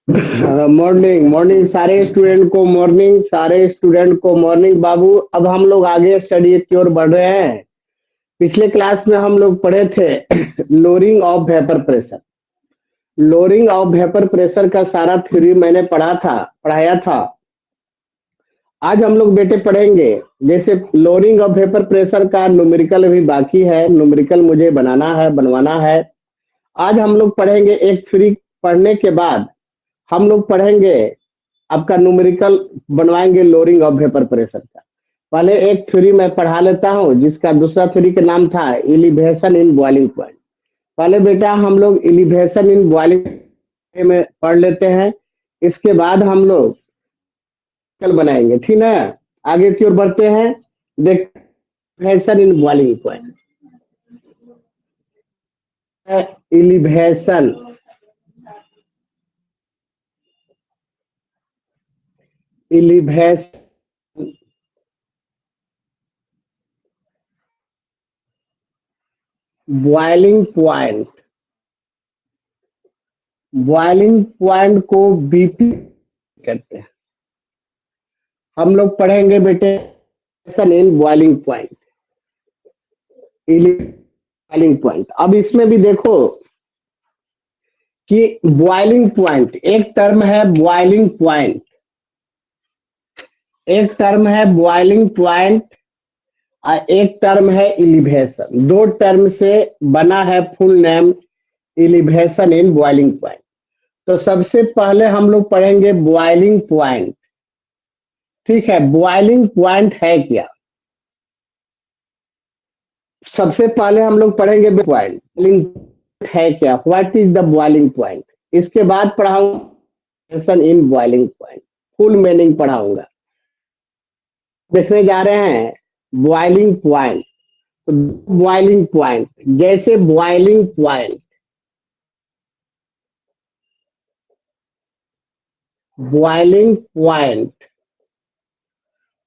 Morning morning सारे student को morning, सारे स्टूडेंट को मॉर्निंग बाबू। अब हम लोग आगे स्टडी की ओर बढ़ रहे हैं। पिछले क्लास में हम लोग पढ़े थे lowering of vapour pressure. Lowering of vapour pressure का सारा थ्योरी मैंने पढ़ाया था। आज हम लोग बेटे पढ़ेंगे। जैसे लोअरिंग ऑफ वेपर प्रेशर का न्यूमेरिकल अभी बाकी है, न्यूमेरिकल मुझे बनवाना है। आज हम लोग पढ़ेंगे एक थ्योरी। पढ़ने के बाद हम लोग पढ़ेंगे आपका न्यूमेरिकल बनवाएंगे लोअरिंग ऑफ वेपर प्रेशर का। पहले एक थ्योरी मैं पढ़ा लेता हूं, जिसका दूसरा थ्योरी का नाम था एलिवेशन इन बॉइलिंग पॉइंट। पहले बेटा हम लोग एलिवेशन इन बॉइलिंग में पढ़ लेते हैं। इसके बाद हम लोग कल बनाएंगे, ठीक है। आगे की ओर बढ़ते हैं। देख, elevation in boiling point. Elevation elevation boiling point. Boiling point को बीपी कहते हैं। हम लोग पढ़ेंगे बेटे इन बॉइलिंग पॉइंट, बॉइलिंग पॉइंट। अब इसमें भी देखो कि बॉइलिंग पॉइंट एक टर्म है, बॉइलिंग पॉइंट एक टर्म है, बॉइलिंग पॉइंट और एक टर्म है एलिवेशन। दो टर्म से बना है full name elevation in boiling point. तो सबसे पहले हम लोग पढ़ेंगे बॉइलिंग पॉइंट। ठीक है, बॉइलिंग पॉइंट है क्या। सबसे पहले हम लोग पढ़ेंगे पॉइंट, बॉइलिंग है क्या, what is the boiling point. इसके बाद पढ़ाऊंगा इन बॉइलिंग पॉइंट, फुल मीनिंग पढ़ाऊंगा। देखने जा रहे हैं बॉइलिंग पॉइंट। बॉइलिंग पॉइंट जैसे बॉइलिंग पॉइंट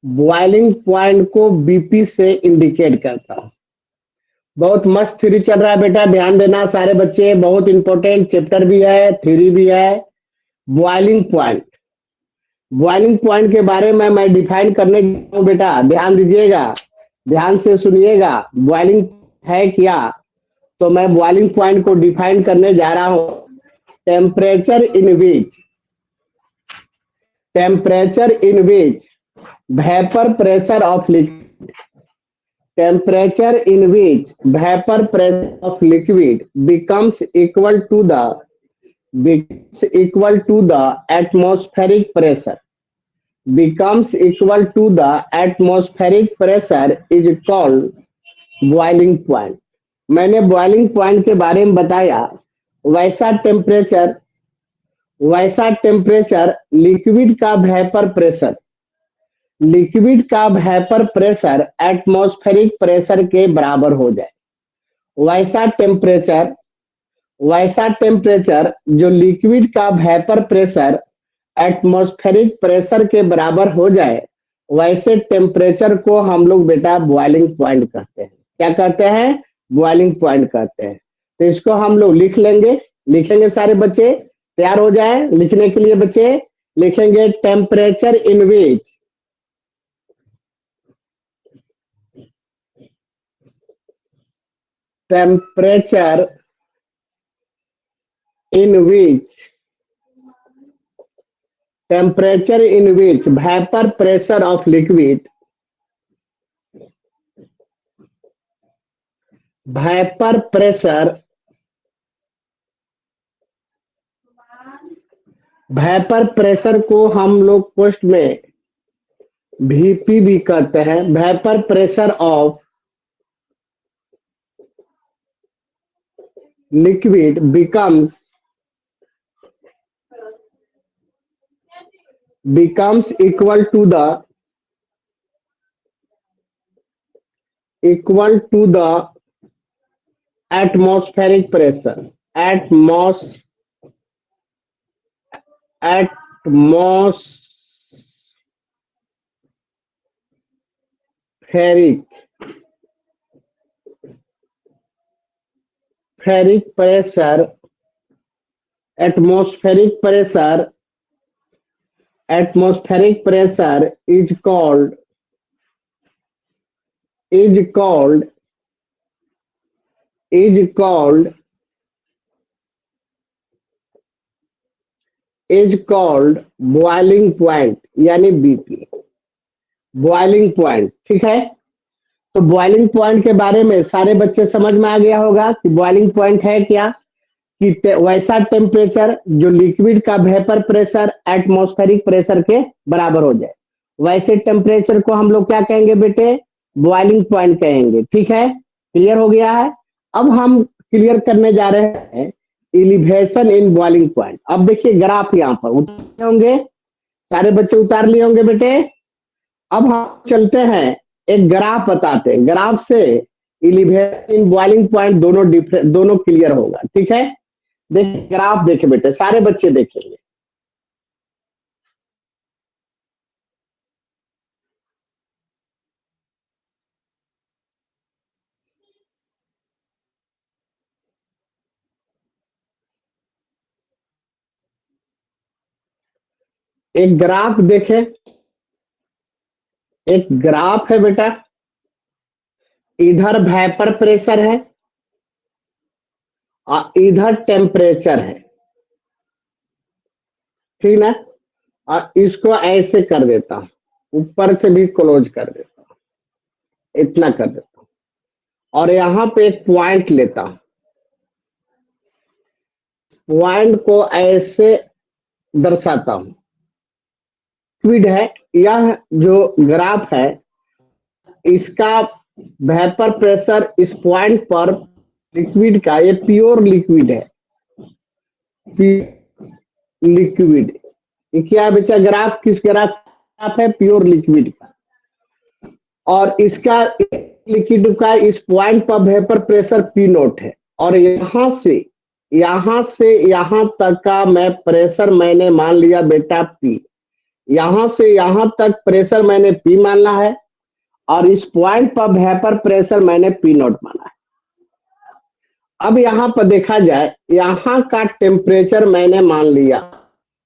बॉइलिंग पॉइंट को बीपी से इंडिकेट करता हूं। बहुत मस्त थ्योरी चल रहा है बेटा, ध्यान देना सारे बच्चे। बहुत इंपॉर्टेंट चैप्टर भी है, थ्योरी भी है। बॉइलिंग पॉइंट, बॉइलिंग पॉइंट के बारे में मैं डिफाइन करने जा रहा हूं बेटा, ध्यान दीजिएगा, ध्यान से सुनिएगा। बॉइलिंग है क्या, तो मैं बॉइलिंग पॉइंट को डिफाइन करने जा रहा हूं। Temperature in which temperature in which vapour pressure of liquid temperature in which vapor pressure of liquid becomes equal to the atmospheric pressure becomes equal to the atmospheric pressure is called boiling point। मैंने boiling point के बारे में बताया। वैसा temperature वैसा temperature liquid का vapour pressure atmospheric pressure के बराबर हो जाए। वैसा टेम्परेचर वैसा टेम्परेचर जो लिक्विड का वेपर प्रेशर एटमॉस्फेरिक प्रेशर के बराबर हो जाए, वैसे टेम्परेचर को हम लोग बेटा बॉइलिंग पॉइंट कहते हैं। क्या कहते हैं, बॉइलिंग पॉइंट कहते हैं। तो इसको हम लोग लिखेंगे सारे बच्चे, तैयार हो जाए लिखने के लिए बच्चे। लिखेंगे temperature in which vapor pressure of liquid vapor pressure vapour pressure को हम लोग पोस्ट में वीपी भी कहते हैं। Vapour pressure of liquid becomes equal to the atmospheric pressure atmospheric pressure atmospheric pressure, atmospheric pressure is called is called is called boiling point यानी BP, boiling point. ठीक है, तो बॉइलिंग पॉइंट के बारे में सारे बच्चे समझ में आ गया होगा कि बॉइलिंग पॉइंट है क्या, कि वैसा टेम्परेचर जो लिक्विड का वेपर प्रेशर एटमॉस्फेरिक प्रेशर के बराबर हो जाए, वैसे टेम्परेचर को हम लोग क्या कहेंगे बेटे, बॉइलिंग पॉइंट कहेंगे। ठीक है, क्लियर हो गया है। अब हम क्लियर करने जा रहे हैं एलिवेशन इन बॉइलिंग पॉइंट। अब देखिए ग्राफ यहाँ पर उतारे होंगे, सारे बच्चे उतार लिए होंगे बेटे। अब हम चलते हैं एक ग्राफ बताते हैं, ग्राफ से एलिवेशन इन बॉइलिंग पॉइंट दोनों क्लियर होगा। ठीक है, देखिए ग्राफ देखे बेटे, सारे बच्चे देखेंगे। एक ग्राफ देखे, एक ग्राफ है बेटा, इधर वेपर प्रेशर है और इधर टेम्परेचर है, ठीक ना। और इसको ऐसे कर देता हूं, ऊपर से भी क्लोज कर देता हूं, इतना कर देता हूं, और यहां पे एक पॉइंट लेता हूं, पॉइंट को ऐसे दर्शाता हूं। लिक्विड है, यह जो ग्राफ है इसका वेपर प्रेशर इस पॉइंट पर लिक्विड का, ये प्योर लिक्विड है, लिक्विड। ये क्या है बेटा, ग्राफ किस ग्राफ है, प्योर लिक्विड का। और इसका लिक्विड का इस पॉइंट पर वेपर प्रेशर पी नोट है, और यहां से यहां तक का मैं प्रेशर मैंने मान लिया बेटा पी, यहां से यहां तक प्रेशर मैंने पी मानना है, और इस पॉइंट पर वेपर प्रेशर मैंने पी नोट माना है। अब यहां पर देखा जाए, यहां का टेम्परेचर मैंने मान लिया,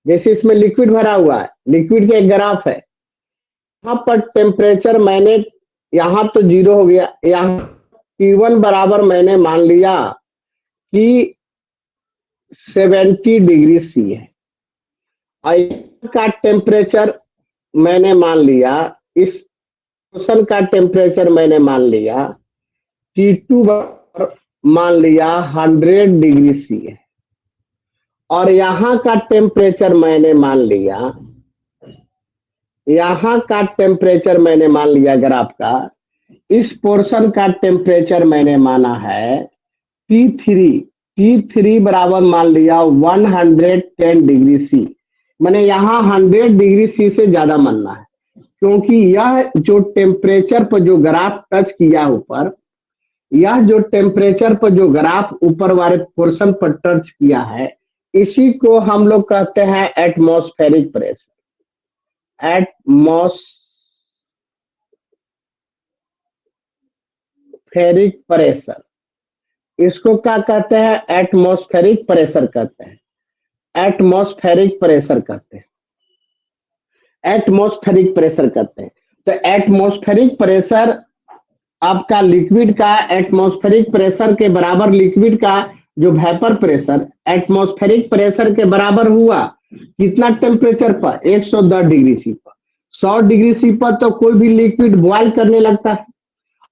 जैसे इसमें लिक्विड भरा हुआ है, लिक्विड का एक ग्राफ है, यहां पर टेम्परेचर मैंने, यहां तो 0 हो गया, यहां T1 बराबर मैंने मान लिया कि 70 डिग्री सी है, और का टेम्परेचर मैंने मान लिया, इस पोर्शन का टेम्परेचर मैंने मान लिया T2 मान लिया 100 डिग्री सी है, और यहां का टेम्परेचर मैंने मान लिया, यहां का टेम्परेचर मैंने मान लिया ग्राफ का, इस पोर्शन का टेम्परेचर मैंने माना है T3 बराबर मान लिया 110 डिग्री सी। मैंने यहाँ 100 डिग्री सी से ज्यादा मानना है, क्योंकि यह जो टेम्परेचर पर जो ग्राफ टच किया ऊपर, यह जो टेम्परेचर पर जो ग्राफ ऊपर वाले पोर्शन पर टच किया है, इसी को हम लोग कहते हैं एटमॉस्फेरिक प्रेशर। एटमॉस्फेरिक प्रेशर, इसको क्या कहते हैं, एटमॉस्फेरिक प्रेशर कहते हैं, एटमॉस्फेरिक प्रेशर कहते हैं, एटमॉस्फेरिक प्रेशर कहते हैं। तो एटमॉस्फेरिक प्रेशर आपका लिक्विड का एटमॉस्फेरिक प्रेशर के बराबर, लिक्विड का जो वेपर प्रेशर एटमॉस्फेरिक प्रेशर के बराबर हुआ कितना टेम्परेचर पर, 110 डिग्री सी पर। 100 डिग्री सी पर तो कोई भी लिक्विड बॉयल करने लगता है,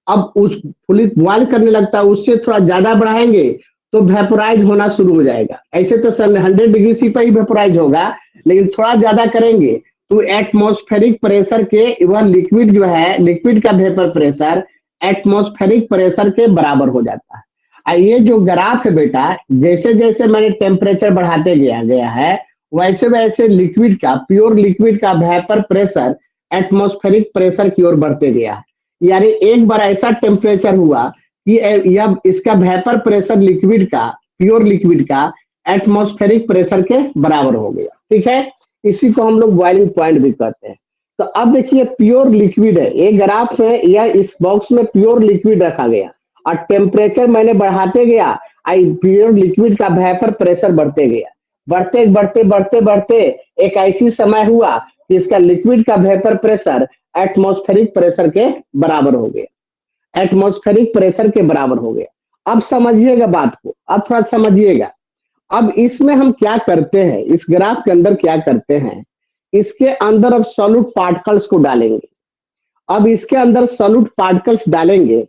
अब उस फुली बॉयल करने लगता है, उससे थोड़ा ज्यादा बढ़ाएंगे तो वेपोराइज होना शुरू हो जाएगा। ऐसे तो 100 डिग्री सी पर ही वेपोराइज होगा, लेकिन थोड़ा ज्यादा करेंगे तो एटमॉस्फेरिक प्रेशर के, वह लिक्विड जो है, लिक्विड का वेपर प्रेशर एटमॉस्फेरिक प्रेशर के बराबर हो जाता है। ये जो ग्राफ है बेटा, जैसे जैसे मैंने टेम्परेचर बढ़ाते गया है, वैसे वैसे लिक्विड का, प्योर लिक्विड का वेपर प्रेशर एटमॉस्फेरिक प्रेशर की ओर बढ़ते गया है। यानी एक बार ऐसा टेम्परेचर हुआ कि यह इसका वेपर प्रेशर लिक्विड का, प्योर लिक्विड का एटमॉस्फेरिक प्रेशर के बराबर हो गया। ठीक है, इसी को हम लोग बॉइलिंग पॉइंट भी कहते हैं। तो अब देखिए प्योर लिक्विड है, ये ग्राफ है, या इस बॉक्स में प्योर लिक्विड रखा गया, और टेम्परेचर मैंने बढ़ाते गया, प्योर लिक्विड का वेपर प्रेशर बढ़ते गया। बढ़ते बढ़ते बढ़ते बढ़ते एक ऐसी समय हुआ कि इसका लिक्विड का वेपर प्रेशर एटमॉस्फेरिक प्रेशर के बराबर हो गया, एटमॉस्फेरिक प्रेशर के बराबर हो गया। अब समझिएगा बात को, अब थोड़ा समझिएगा। अब इसमें हम क्या करते हैं, इस ग्राफ के अंदर क्या करते हैं, इसके अंदर अब सॉल्यूट पार्टिकल्स को डालेंगे। अब इसके अंदर सॉल्यूट पार्टिकल्स डालेंगे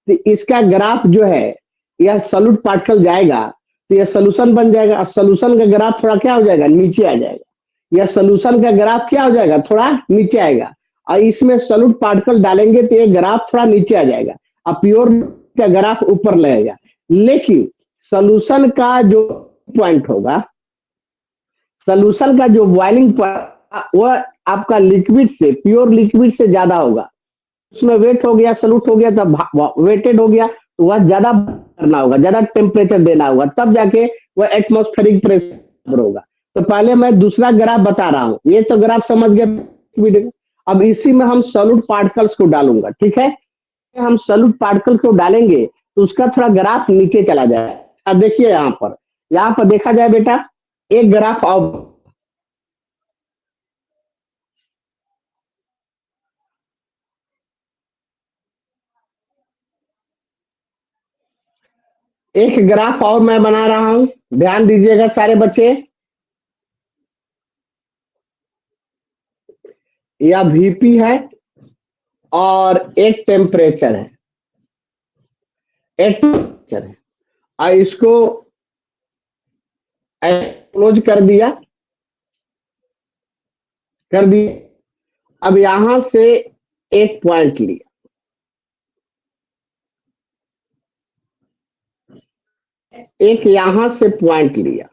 तो इसका ग्राफ जो है, यह सॉल्यूट पार्टिकल जाएगा तो यह सोल्यूशन बन जाएगा। सोल्यूशन का ग्राफ थोड़ा क्या हो जाएगा, नीचे आ जाएगा। यह सोल्यूशन का ग्राफ क्या हो जाएगा, थोड़ा नीचे आएगा। और इसमें सॉल्यूट पार्टिकल डालेंगे तो ये ग्राफ थोड़ा नीचे आ जाएगा और प्योर का ग्राफ ऊपर लगेगा। लेकिन सोल्यूशन का जो पॉइंट होगा, सोल्यूशन का जो बॉइलिंग पॉइंट वह आपका लिक्विड से, प्योर लिक्विड से ज्यादा होगा। उसमें वेट हो गया, सॉल्यूट हो गया, तब वेटेड हो गया तो वह ज्यादा करना होगा, ज्यादा टेम्परेचर देना होगा, तब जाके वह एटमॉस्फेरिक प्रेशर होगा। तो पहले मैं दूसरा ग्राफ बता रहा हूँ, ये तो ग्राफ समझ गए। अब इसी में हम सॉल्यूट पार्टिकल्स को डालूंगा, ठीक है। हम सॉल्यूट पार्टिकल को डालेंगे तो उसका थोड़ा ग्राफ नीचे चला जाए। अब देखिए यहाँ पर देखा जाए बेटा, एक ग्राफ और एक ग्राफ और मैं बना रहा हूं, ध्यान दीजिएगा सारे बच्चे। यह वीपी है और एक टेम्परेचर है, एक टेम्परेचर है, और इसको क्लोज कर दिया। अब यहां से एक पॉइंट लिया, एक यहां से पॉइंट लिया,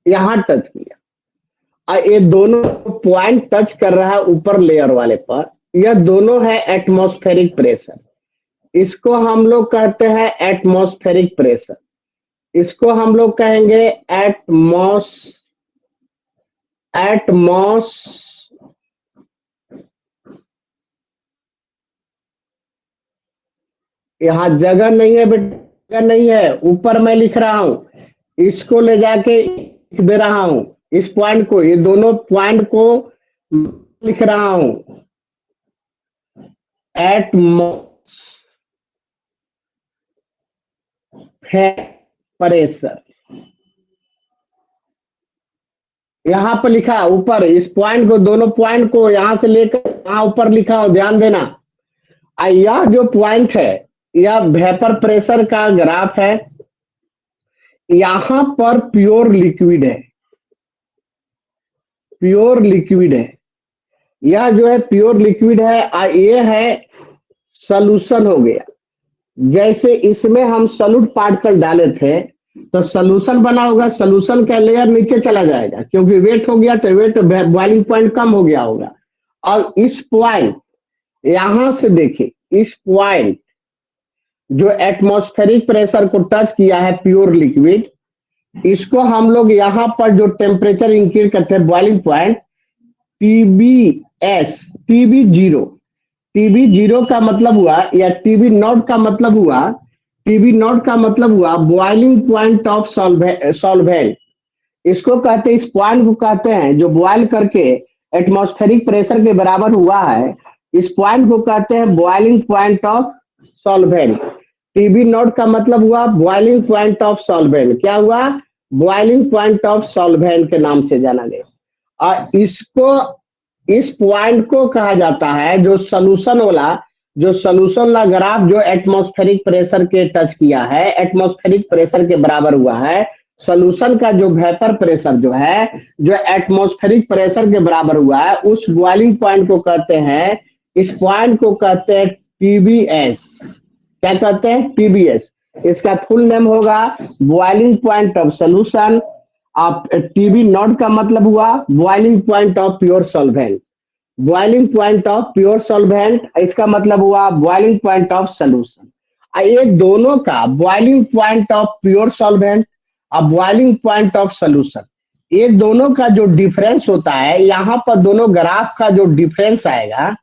यहां टच किया, और ये दोनों पॉइंट टच कर रहा है ऊपर लेयर वाले पर। यह दोनों है एटमॉस्फेरिक प्रेशर, इसको हम लोग कहते हैं एटमॉस्फेरिक प्रेशर। इसको हम लोग कहेंगे एटमॉस यहाँ जगह नहीं है बेटा, जगह नहीं है, ऊपर मैं लिख रहा हूं, इसको ले जाके लिख दे रहा हूं, इस पॉइंट को, ये दोनों पॉइंट को लिख रहा हूं, प्रेशर। यहाँ पर लिखा है ऊपर, इस पॉइंट को, दोनों पॉइंट को यहां से लेकर वहां ऊपर लिखा हो, ध्यान देना। यह जो पॉइंट है, यह वेपर प्रेशर का ग्राफ है। यहां पर प्योर लिक्विड है, प्योर लिक्विड है, यह जो है प्योर लिक्विड है, ये है सॉल्यूशन हो गया। जैसे इसमें हम सॉल्यूट पार्टिकल डाले थे तो सॉल्यूशन बना होगा, सॉल्यूशन का लेयर नीचे चला जाएगा क्योंकि वेट हो गया, तो वेट बॉइलिंग पॉइंट कम हो गया होगा। और इस पॉइंट, यहां से देखिए, इस पॉइंट जो एटमॉस्फेरिक प्रेशर को टच किया है प्योर लिक्विड, इसको हम लोग यहाँ पर जो टेम्परेचर इंक्रीज करते हैं बॉइलिंग पॉइंट, TBS, TB0 का मतलब हुआ, या TB0 का मतलब हुआ, TB0 का मतलब हुआ बॉइलिंग पॉइंट ऑफ सॉल्वेंट। इसको कहते हैं, इस पॉइंट को कहते हैं जो बॉइल करके एटमॉस्फेरिक प्रेशर के बराबर हुआ है, इस पॉइंट को कहते हैं boiling point of solvent. TB0 का मतलब हुआ बॉइलिंग पॉइंट ऑफ सॉल्वेंट। क्या हुआ, बॉइलिंग पॉइंट ऑफ सॉल्वेंट के नाम से जाना गया। और इसको, इस पॉइंट को कहा जाता है जो सोल्यूशन वाला ग्राफ जो एटमॉस्फेरिक प्रेशर के टच किया है, एटमॉस्फेरिक प्रेशर के बराबर हुआ है, सोल्यूशन का जो वेपर प्रेशर जो है, जो एटमॉस्फेरिक प्रेशर के बराबर हुआ है, उस बॉइलिंग पॉइंट को कहते हैं, इस पॉइंट को कहते हैं TBS। क्या कहते हैं, TBS। इसका फुल नेम होगा बॉइलिंग पॉइंट ऑफ सोल्यूशन। आप TB0 का मतलब हुआ boiling point of pure solvent, boiling point of pure solvent, इसका मतलब हुआ बॉइलिंग पॉइंट ऑफ सोल्यूशन। ये दोनों का boiling point of pure solvent और बॉइलिंग पॉइंट ऑफ सोल्यूशन, ये दोनों का जो डिफरेंस होता है, यहाँ पर दोनों ग्राफ का जो डिफरेंस आएगा,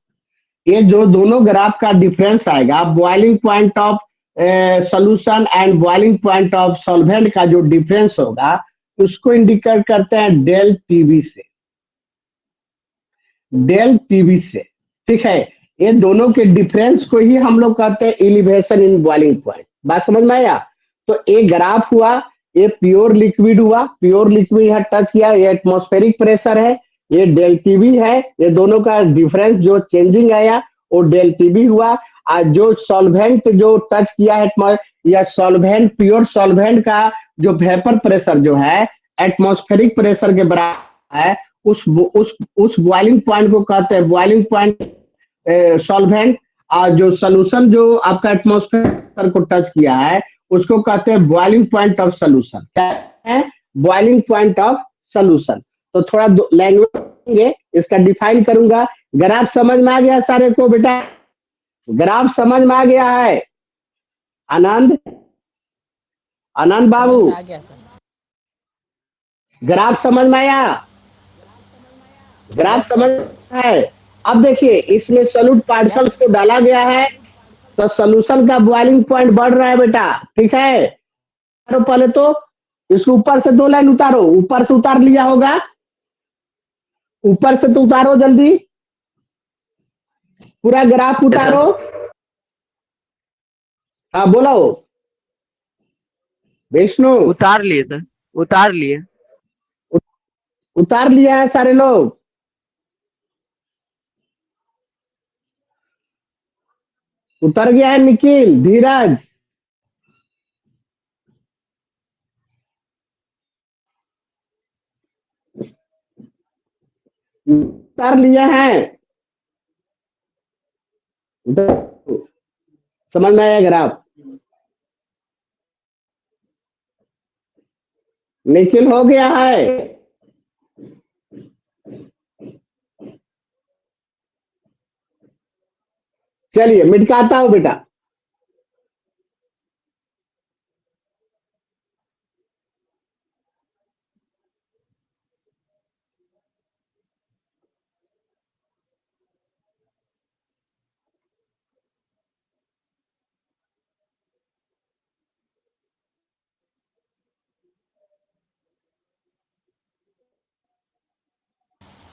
ये जो दोनों ग्राफ का डिफरेंस आएगा, boiling point of solution and boiling point of solvent का जो डिफरेंस होगा उसको इंडिकेट करते हैं डेल टीबी से। डेल टीबी से, ठीक है। ये दोनों के डिफरेंस को ही हम लोग कहते हैं एलिवेशन इन बॉइलिंग पॉइंट। बात समझ में आया? तो एक ग्राफ हुआ, ये प्योर लिक्विड हुआ, प्योर लिक्विड यहाँ टच किया, ये एटमॉस्फेरिक प्रेशर है, ये डेल टीबी है, ये दोनों का डिफरेंस जो चेंजिंग आया वो डेल टीबी हुआ। और जो सॉल्वेंट जो टच किया है या सॉल्वेंट, प्योर सॉल्वेंट का जो वेपर प्रेशर जो है एटमॉस्फेरिक प्रेशर के बराबर है, उस बॉइलिंग पॉइंट को कहते हैं बॉइलिंग पॉइंट सॉल्वेंट। और जो सोल्यूशन जो आपका एटमॉस्फेयर को टच किया है उसको कहते हैं बॉइलिंग पॉइंट ऑफ सोल्यूशन। क्या है? Boiling point of solution. तो थोड़ा लैंग्वेज इसका डिफाइन करूंगा। ग्राफ समझ में आ गया सारे को बेटा? ग्राफ समझ में आ गया है? आनंद, आनंद बाबू, आ गया सर। ग्राफ समझ में आया? ग्राफ यस समझ सर। में है? अब देखिए इसमें सॉल्यूट पार्टिकल्स को डाला गया है तो सोल्यूशन का बॉइलिंग पॉइंट बढ़ रहा है बेटा, ठीक है। तो पहले तो इसको ऊपर से 2 लाइन उतारो, ऊपर से उतार लिया होगा, ऊपर से तो उतारो जल्दी, पूरा ग्राफ उतारो। हाँ बोलो विष्णु। उतार लिए सर, उतार लिए। उतार लिया है सारे लोग? उतर गया है निखिल, धीरज? उतार लिया है? समझ में आया ग्राफ? निखिल हो गया है? चलिए मिटकाता हूं बेटा।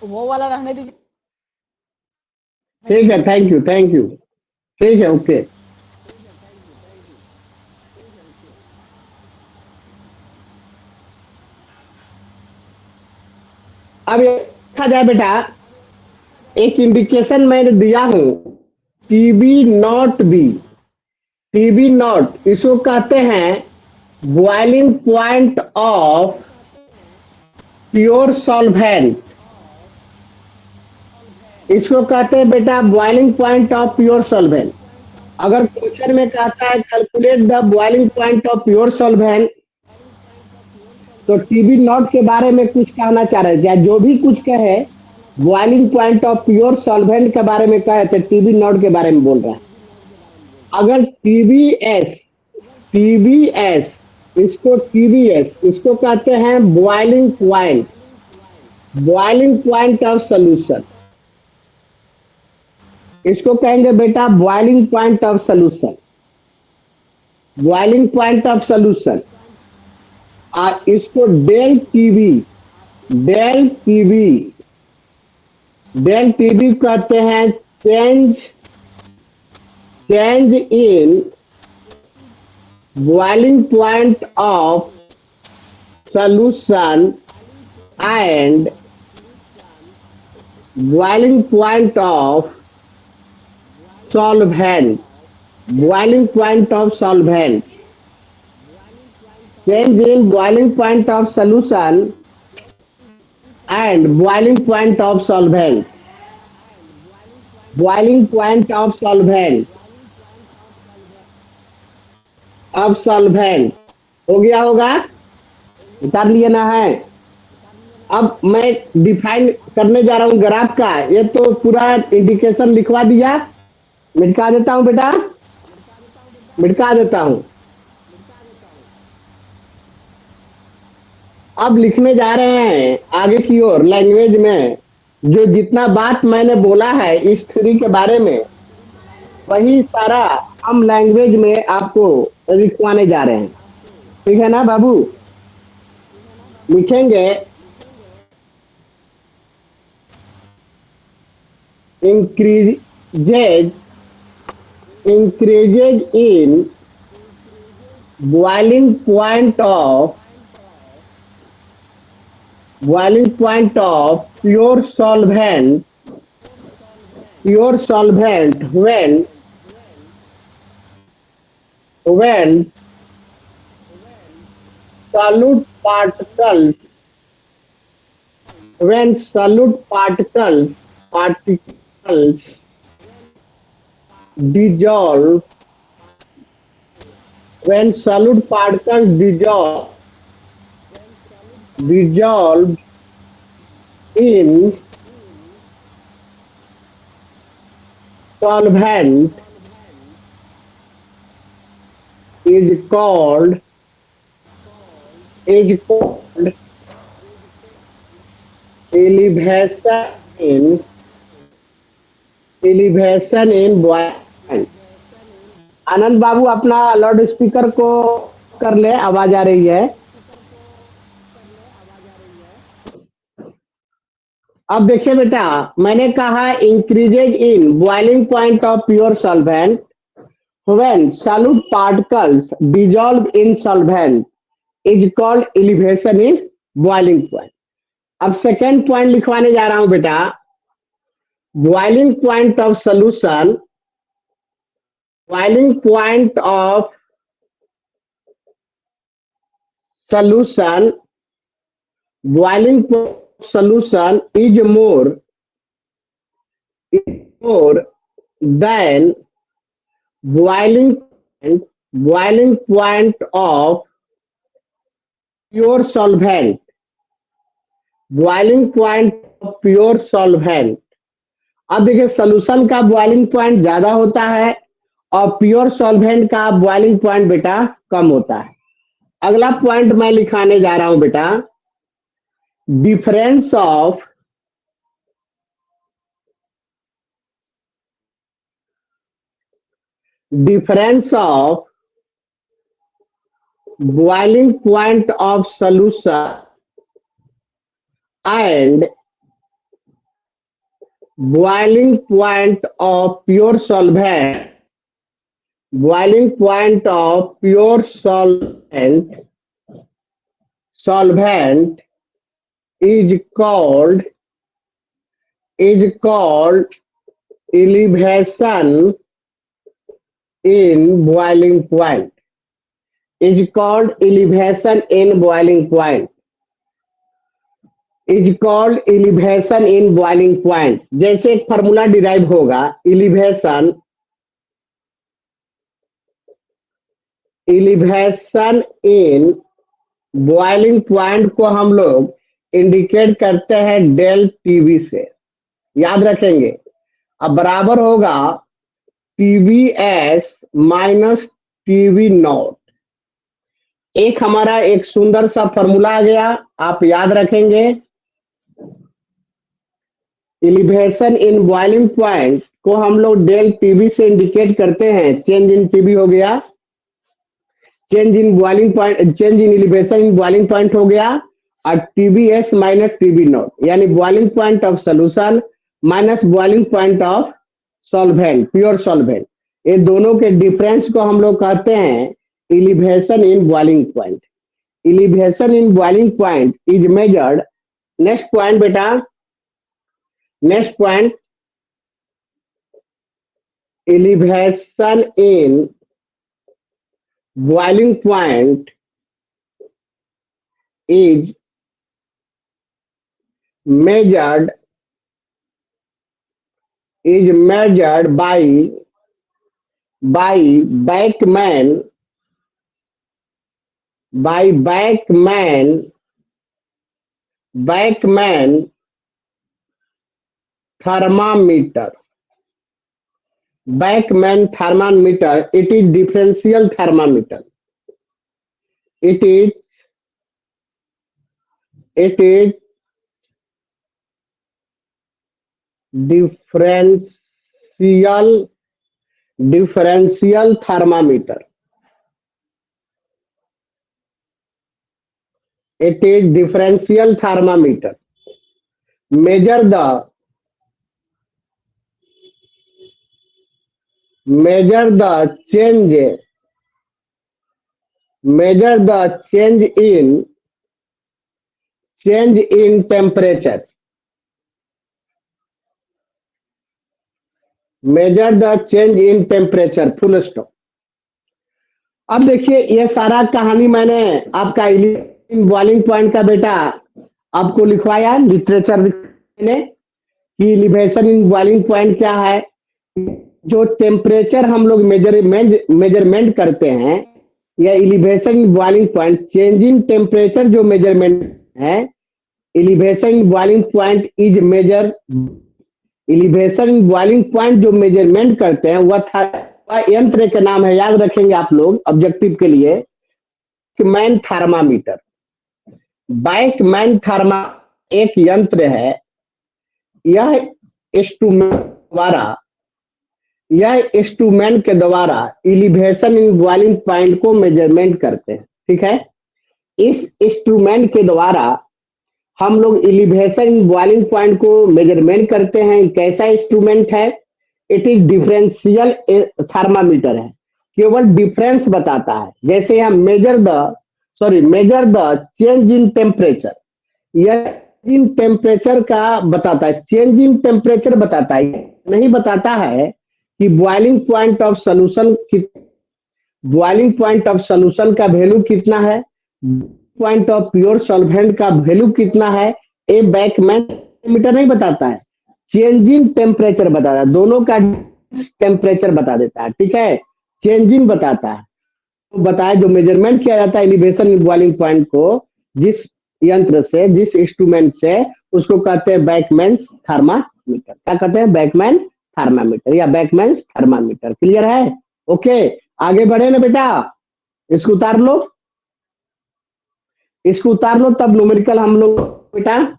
वो वाला रहने दीजिए। ठीक है, थैंक यू, थैंक यू। ठीक है, ओके। अब ये देखा जाए बेटा, एक इंडिकेशन मैंने दिया हूं, TB not be. TB naught इसको कहते हैं boiling point of pure solvent. इसको कहते हैं बेटा boiling point of pure solvent. अगर क्वेश्चन में कहता है calculate the boiling point of pure solvent, तो टीबी नॉट के बारे में कुछ कहना चाह रहे हैं, या जो भी कुछ कहे boiling point of pure solvent के बारे में कहे तो टीबी नॉट के बारे में बोल रहा है। अगर टीबीएस, टीबीएस इसको टीबीएस इसको कहते हैं boiling point, boiling point of solution. इसको कहेंगे बेटा boiling point of solution, boiling point of solution. और इसको del TB, del TB, del TB कहते हैं change, change in boiling point of solution and boiling point of solvent, boiling point of solvent, change in boiling point of solution and boiling point of solvent, boiling point of solvent, of solvent। हो गया होगा? उतार लिया ना है? अब मैं define करने जा रहा हूं ग्राफ का। ये तो पूरा इंडिकेशन लिखवा दिया, मिटका देता हूं बेटा, मिटका देता हूं। अब लिखने जा रहे हैं आगे की ओर लैंग्वेज में। जो जितना बात मैंने बोला है इस थ्योरी के बारे में वही सारा हम लैंग्वेज में आपको लिखवाने जा रहे हैं, ठीक है ना बाबू? लिखेंगे increases increases in boiling point of pure solvent when solute particles when solute particles dissolve when solute particles dissolve in solvent is called is called elevation in boiling. आनंद बाबू अपना लाउड स्पीकर को कर ले, आवाज आ रही है। अब देखिए बेटा, मैंने कहा increases in boiling point of pure solvent when solute particles dissolve in solvent is called elevation in boiling point. अब सेकेंड पॉइंट लिखवाने जा रहा हूं बेटा, boiling point of solution boiling point of solution boiling point of solution is more than boiling boiling point of pure solvent boiling point of pure solvent। अब देखिए solution का boiling point ज्यादा होता है और प्योर सॉल्वेंट का boiling point बेटा कम होता है। अगला पॉइंट मैं लिखाने जा रहा हूं बेटा, difference of boiling point of solution and boiling point of pure solvent is called elevation in boiling point is called elevation in boiling point is called elevation in boiling point। जैसे एक formula derive होगा, elevation in boiling point को हम लोग indicate करते हैं del TV से, याद रखेंगे। अब बराबर होगा टीवीएस माइनस टीवी नॉट। एक हमारा एक सुंदर सा फॉर्मूला आ गया, आप याद रखेंगे। एलिवेशन इन बॉइलिंग पॉइंट को हम लोग डेल टीवी से इंडिकेट करते हैं। चेंज इन टीवी हो गया, change in boiling point, change in elevation in boiling point हो गया, और टीबीएस माइनस टीबी नॉट, यानी boiling point of solution minus boiling point of solvent, pure solvent. ये दोनों के डिफरेंस को हम लोग कहते हैं elevation in boiling point. Elevation in boiling point is measured, next point बेटा, next point, elevation in boiling point is measured by Beckman thermometer. Beckman thermometer, it is differential thermometer. It is differential differential thermometer. It is differential thermometer. Measure the change. Measure the change in temperature. Measure the change in temperature. Full stop. अब देखिए ये सारा कहानी मैंने आपका boiling point का बेटा आपको लिखवाया लिटरेचर ने कि एलिवेशन इन बॉइलिंग पॉइंट क्या है। जो टेम्परेचर हम लोग मेजरमेंट करते हैं या elevation in boiling point, change in temperature जो मेजरमेंट है, elevation in boiling point is measure. Elevation in boiling point जो मेजरमेंट करते हैं वह यंत्र का नाम है, याद रखेंगे आप लोग ऑब्जेक्टिव के लिए, बैकमैन थर्मामीटर। बैकमैन थर्मा एक यंत्र है। यह इंस्ट्रूमेंट के द्वारा एलिवेशन इन बॉइलिंग पॉइंट को मेजरमेंट करते हैं। ठीक है, इस इंस्ट्रूमेंट के द्वारा हम लोग एलिवेशन इन बॉइलिंग पॉइंट को मेजरमेंट करते हैं। कैसा इंस्ट्रूमेंट है? इट इज डिफरेंशियल थर्मामीटर है, केवल डिफरेंस बताता है। जैसे हम measure the change in temperature, यह इन टेम्परेचर का बताता है, चेंज इन टेम्परेचर बताता है, नहीं बताता है कि बॉइलिंग पॉइंट ऑफ सोल्यूशन का वैल्यू कितना है, पॉइंट ऑफ प्योर सॉल्वेंट का वैल्यू कितना है। ये बैकमैन मीटर नहीं बताता है, चेंज इन टेम्परेचर बताता है, दोनों का टेम्परेचर बता देता है। ठीक है, चेंज इन बताता है, तो बताया जो मेजरमेंट किया जाता है एलिवेशन इन बॉइलिंग पॉइंट को जिस यंत्र से, जिस इंस्ट्रूमेंट से, उसको कहते हैं बैकमैन थर्मामीटर। क्या कहते हैं? बैकमैन थर्मामीटर या बैकमैन थर्मामीटर। क्लियर है? ओके, आगे बढ़े ना बेटा, इसको उतार लो, तब न्यूमेरिकल हम लोग बेटा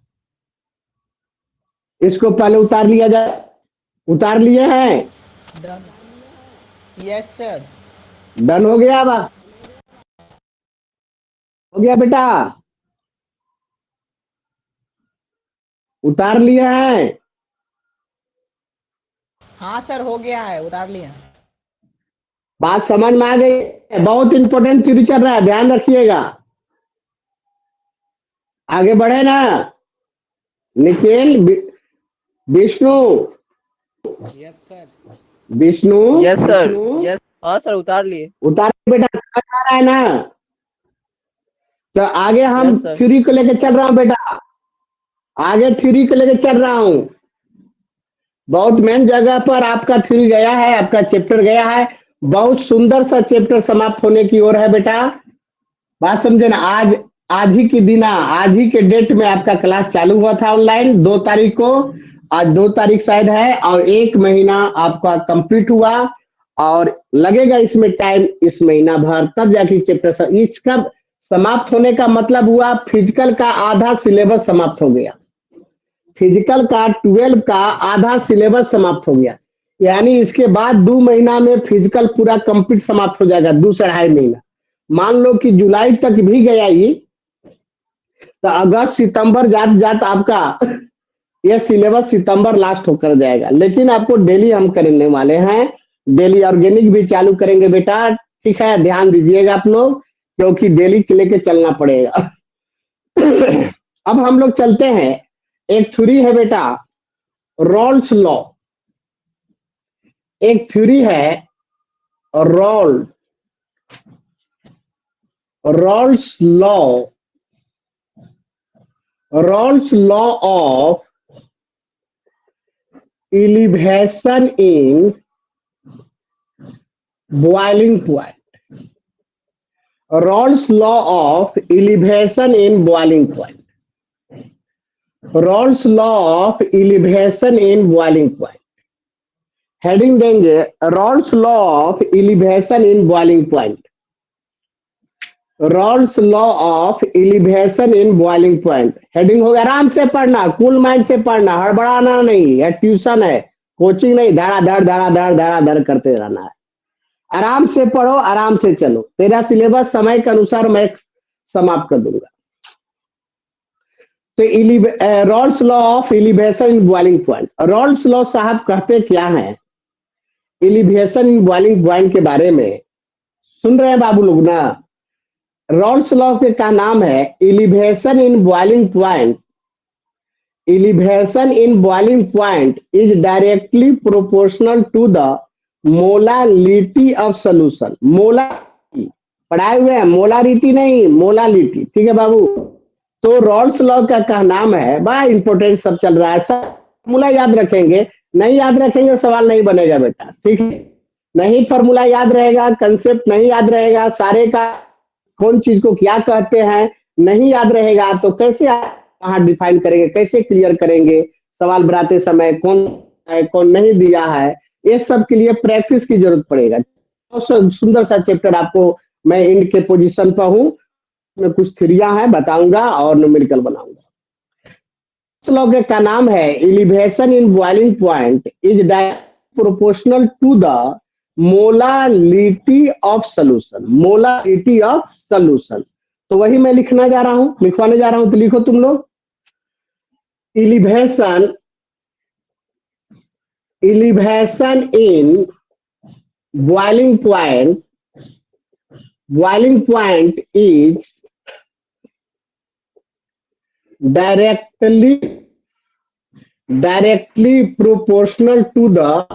इसको पहले उतार लिया जाए। उतार लिए हैं? Yes sir. डन हो गया? अब हो गया बेटा? उतार लिए हैं? हाँ सर, हो गया है, उतार लिया। बात समझ में आ गई? बहुत इंपॉर्टेंट थ्योरी चल रहा है, ध्यान रखिएगा। आगे बढ़े ना Nikhil, Vishnu. Yes sir. Vishnu, yes sir. Yes, हाँ सर, उतार लिए। उतार बेटा, समझ आ रहा है ना? तो आगे हम Yes, sir. थ्योरी को लेके चल रहा हूं बेटा, आगे थ्योरी को लेके चल रहा हूं। बहुत मेन जगह पर आपका थ्योरी गया है, आपका चैप्टर गया है, बहुत सुंदर सा चैप्टर समाप्त होने की ओर है बेटा। बात समझे ना? आज ही के दिन, आज ही के डेट में आपका क्लास चालू हुआ था ऑनलाइन 2 तारीख को। आज 2 तारीख शायद है, और 1 महीना आपका कंप्लीट हुआ और लगेगा इसमें टाइम, इस महीना भर, तब जाके चैप्टर इसका समाप्त होने का मतलब हुआ फिजिकल का आधा सिलेबस समाप्त हो गया। फिजिकल का 12 का आधा सिलेबस समाप्त हो गया, यानी इसके बाद 2 महीना में फिजिकल पूरा कंप्लीट समाप्त हो जाएगा। 2 से 2.5 महीना, मान लो कि जुलाई तक भी गया ही, तो अगस्त सितंबर जात आपका यह सिलेबस सितंबर लास्ट होकर जाएगा। लेकिन आपको डेली हम करने वाले हैं, डेली ऑर्गेनिक भी चालू करेंगे बेटा। ठीक है, ध्यान दीजिएगा आप लोग, क्योंकि डेली लेके चलना पड़ेगा। अब हम लोग चलते हैं, एक थ्योरी है बेटा रॉल्स लॉ। एक थ्योरी है Rawls law of elevation in boiling point. Rolle's law of elevation in boiling point. Rolle's law of elevation in boiling point. Heading देंगे Raoult's law of elevation in boiling point. Raoult's law of elevation in boiling point heading होगा। आराम से पढ़ना, cool mind से पढ़ना, हड़बड़ाना नहीं, यह tuition है, कोचिंग नहीं, धड़ाधड़ धड़ाधड़ धड़ाधड़ करते रहना है। आराम से पढ़ो, आराम से चलो, तेरा सिलेबस समय के अनुसार मैं समाप्त कर दूंगा। तो Rawls law of elevation in boiling point, Raoult's law साहब कहते क्या है एलिवेशन इन बॉइलिंग पॉइंट के बारे में? सुन रहे हैं बाबू लोग ना? रॉल्स लॉ के का नाम है elevation in boiling point. Elevation in boiling point is directly proportional to the molality of solution. Molarity पढ़ाए हुए हैं, मोलारिटी नहीं मोलालिटी, ठीक है बाबू? तो रॉल्स लॉ का नाम है, बड़ा इंपॉर्टेंट सब चल रहा है, सब फॉर्मूला याद रखेंगे, नहीं याद रखेंगे सवाल नहीं बनेगा बेटा, ठीक है? नहीं फॉर्मूला याद रहेगा, कंसेप्ट नहीं याद रहेगा, सारे का कौन चीज को क्या कहते हैं नहीं याद रहेगा, तो कैसे कहाँ डिफाइन करेंगे, कैसे क्लियर करेंगे सवाल बनाते समय, कौन है कौन नहीं दिया है, ये सब के लिए प्रैक्टिस की जरूरत पड़ेगा। बहुत सुंदर सा चैप्टर आपको मैं इंड के पोजीशन पर हूँ, मैं कुछ थ्योरियां हैं बताऊंगा और न्यूमेरिकल बनाऊंगा। लॉ का नाम है elevation in boiling point is proportional to the molality of solution, molality of solution. तो वही मैं लिखना जा रहा हूं, लिखवाने जा रहा हूं, तो लिखो तुम लोग। elevation in boiling point is directly proportional to the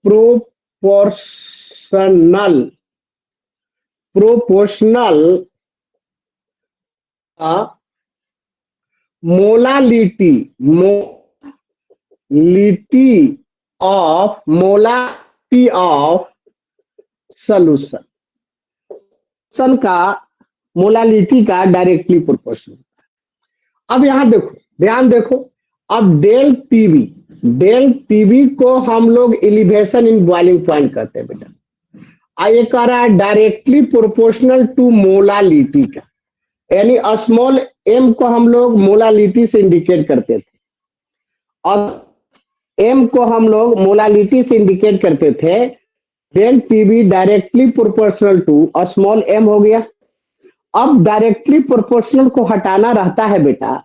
proportional molality of solution का मोलालिटी का डायरेक्टली प्रोपोर्शनल। अब यहां देखो, ध्यान देखो, अब डेल पीवी को हम लोग एलिवेशन इन बॉइलिंग पॉइंट कहते हैं बेटा। ये कह रहा है डायरेक्टली प्रोपोर्शनल टू मोलालिटी का, यानी स्मॉल एम को हम लोग मोलालिटी से इंडिकेट करते थे और एम को हम लोग मोलालिटी से इंडिकेट करते थे। Del PV directly proportional to small M हो गया। अब डायरेक्टली प्रोपोर्शनल को हटाना रहता है बेटा,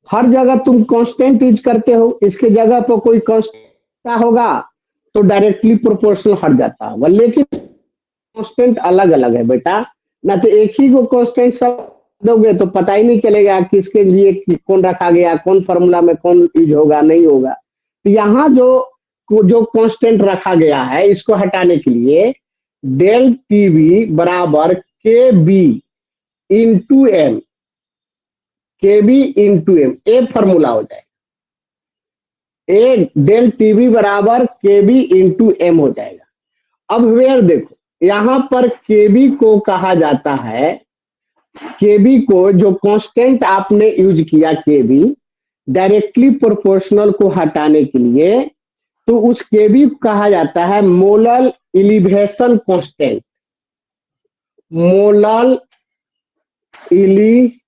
हर जगह तुम कांस्टेंट यूज करते हो, इसके जगह पर कोई कांस्टेंट होगा तो डायरेक्टली प्रोपोर्शनल हट जाता होगा, लेकिन कांस्टेंट अलग अलग है बेटा, ना तो एक ही को कांस्टेंट सब दोगे तो पता ही नहीं चलेगा किसके लिए कौन रखा गया, कौन फॉर्मूला में कौन यूज होगा नहीं होगा। तो यहाँ जो कांस्टेंट रखा गया है इसको हटाने के लिए डेल पीवी बराबर के B into M, a formula हो जाएगा, ए डेल पीवी बराबर केबी इंटू एम हो जाएगा। अब वेयर देखो, यहां पर केबी को कहा जाता है, केबी को जो कांस्टेंट आपने यूज किया केबी डायरेक्टली प्रोपोर्शनल को हटाने के लिए, तो उस केबी को कहा जाता है molal elevation constant, molal elevation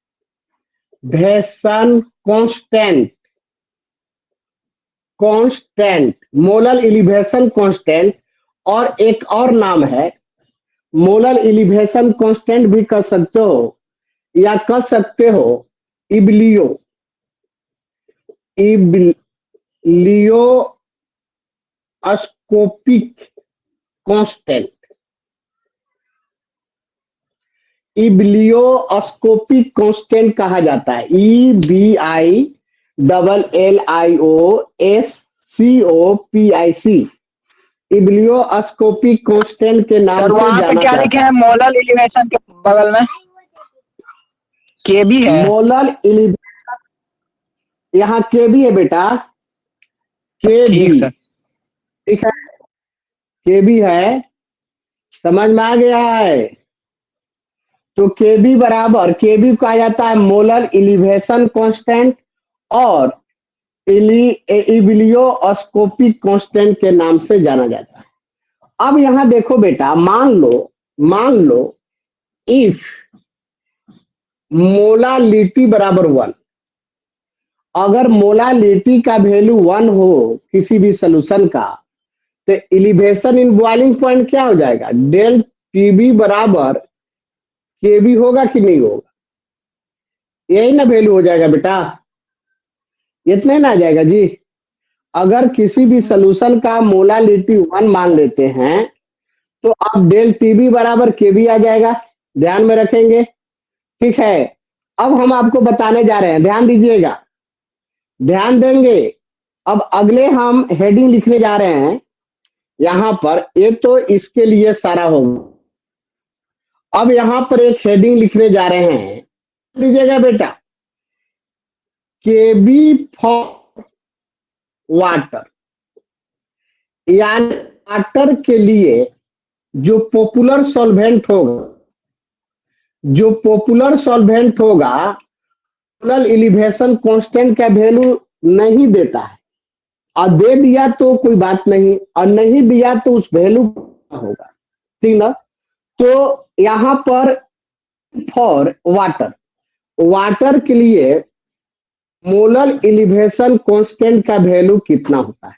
constant, molal elevation constant. और एक और नाम है मोलल एलिवेशन कांस्टेंट भी कह सकते हो, या कह सकते हो इब्लियोस्कोपिक कांस्टेंट, इब्लियोस्कोपिक कांस्टेंट कहा जाता है, EBILLIOSCOPIC, इब्लियोस्कोपिक कांस्टेंट के नाम सर से वहाँ पे जाना क्या जाता लिखे हैं? मोलल एलिवेशन के बगल में केबी है। मोलल एलिवेशन, यहाँ केबी है बेटा, केबी, ठीक सर, ठीक है, केबी है, समझ में आ गया है? तो केबी बराबर, केबी कहा जाता है मोलर एलिवेशन कांस्टेंट और इब्लियोस्कोपिक कांस्टेंट के नाम से जाना जाता है। अब यहां देखो बेटा, मान लो इफ मोलालिटी बराबर 1, अगर मोलालिटी का वैल्यू 1 हो किसी भी सोल्यूशन का, तो एलिवेशन इन बॉइलिंग पॉइंट क्या हो जाएगा, डेल टीबी बराबर केबी होगा कि नहीं होगा, यही ना वैल्यू हो जाएगा बेटा, इतना ही ना आ जाएगा जी। अगर किसी भी सोल्यूशन का मोलालिटी 1 मान लेते हैं तो अब डेल टीबी बराबर केबी आ जाएगा, ध्यान में रखेंगे। ठीक है, अब हम आपको बताने जा रहे हैं, ध्यान दीजिएगा, ध्यान देंगे। अब अगले हम हेडिंग लिखने जा रहे हैं यहां पर, एक तो इसके लिए सारा होगा। अब यहां पर एक हेडिंग लिखने जा रहे हैं, दीजिएगा बेटा, केबी फॉर वाटर, यानी वाटर के लिए जो पॉपुलर सॉल्वेंट होगा, जो पॉपुलर सॉल्वेंट होगा मोलर एलिवेशन कांस्टेंट का वैल्यू नहीं देता है, और दे दिया तो कोई बात नहीं, और नहीं दिया तो उस वैल्यू होगा, ठीक ना। तो यहां पर फॉर वाटर, वाटर के लिए मोलर एलिवेशन कांस्टेंट का वैल्यू कितना होता है,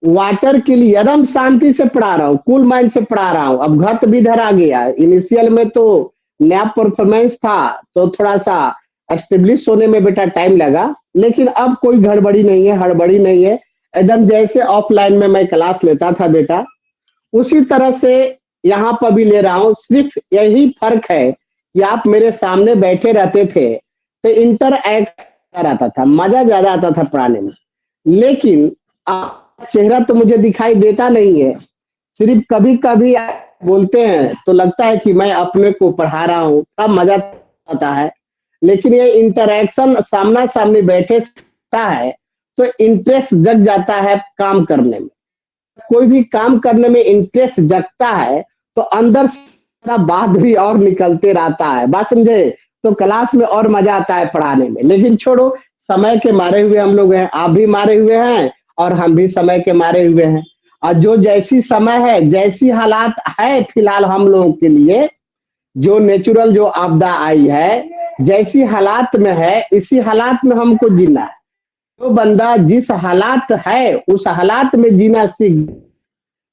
वाटर के लिए एकदम शांति से पढ़ा रहा हूँ, कूल माइंड से पढ़ा रहा हूँ। अब घट भी धरा गया, इनिशियल में तो नया परफॉर्मेंस था तो थोड़ा सा एस्टेब्लिश होने में बेटा टाइम लगा, लेकिन अब कोई गड़बड़ी नहीं है, हड़बड़ी नहीं है, एकदम जैसे ऑफलाइन में मैं क्लास लेता था बेटा उसी तरह से यहाँ पर भी ले रहा हूँ। सिर्फ यही फर्क है कि आप मेरे सामने बैठे रहते थे तो इंटरएक्ट रहता था, मजा ज्यादा आता था पढ़ाने में, लेकिन आपका चेहरा तो मुझे दिखाई देता नहीं है, सिर्फ कभी कभी आप बोलते हैं तो लगता है कि मैं अपने को पढ़ा रहा हूँ, तब मजा आता है। लेकिन ये इंटरैक्शन सामना सामने बैठे है तो इंटरेस्ट जग जाता है काम करने में, कोई भी काम करने में इंटरेस्ट जगता है तो अंदर से बात भी और निकलते रहता है, बात समझे, तो क्लास में और मजा आता है पढ़ाने में। लेकिन छोड़ो, समय के मारे हुए हम लोग हैं, आप भी मारे हुए हैं और हम भी समय के मारे हुए हैं, और जो जैसी समय है, जैसी हालात है फिलहाल हम लोगों के लिए, जो नेचुरल जो आपदा आई है, जैसी हालात में है इसी हालात में हमको जीना है। जो बंदा जिस हालात है उस हालात में जीना सीख,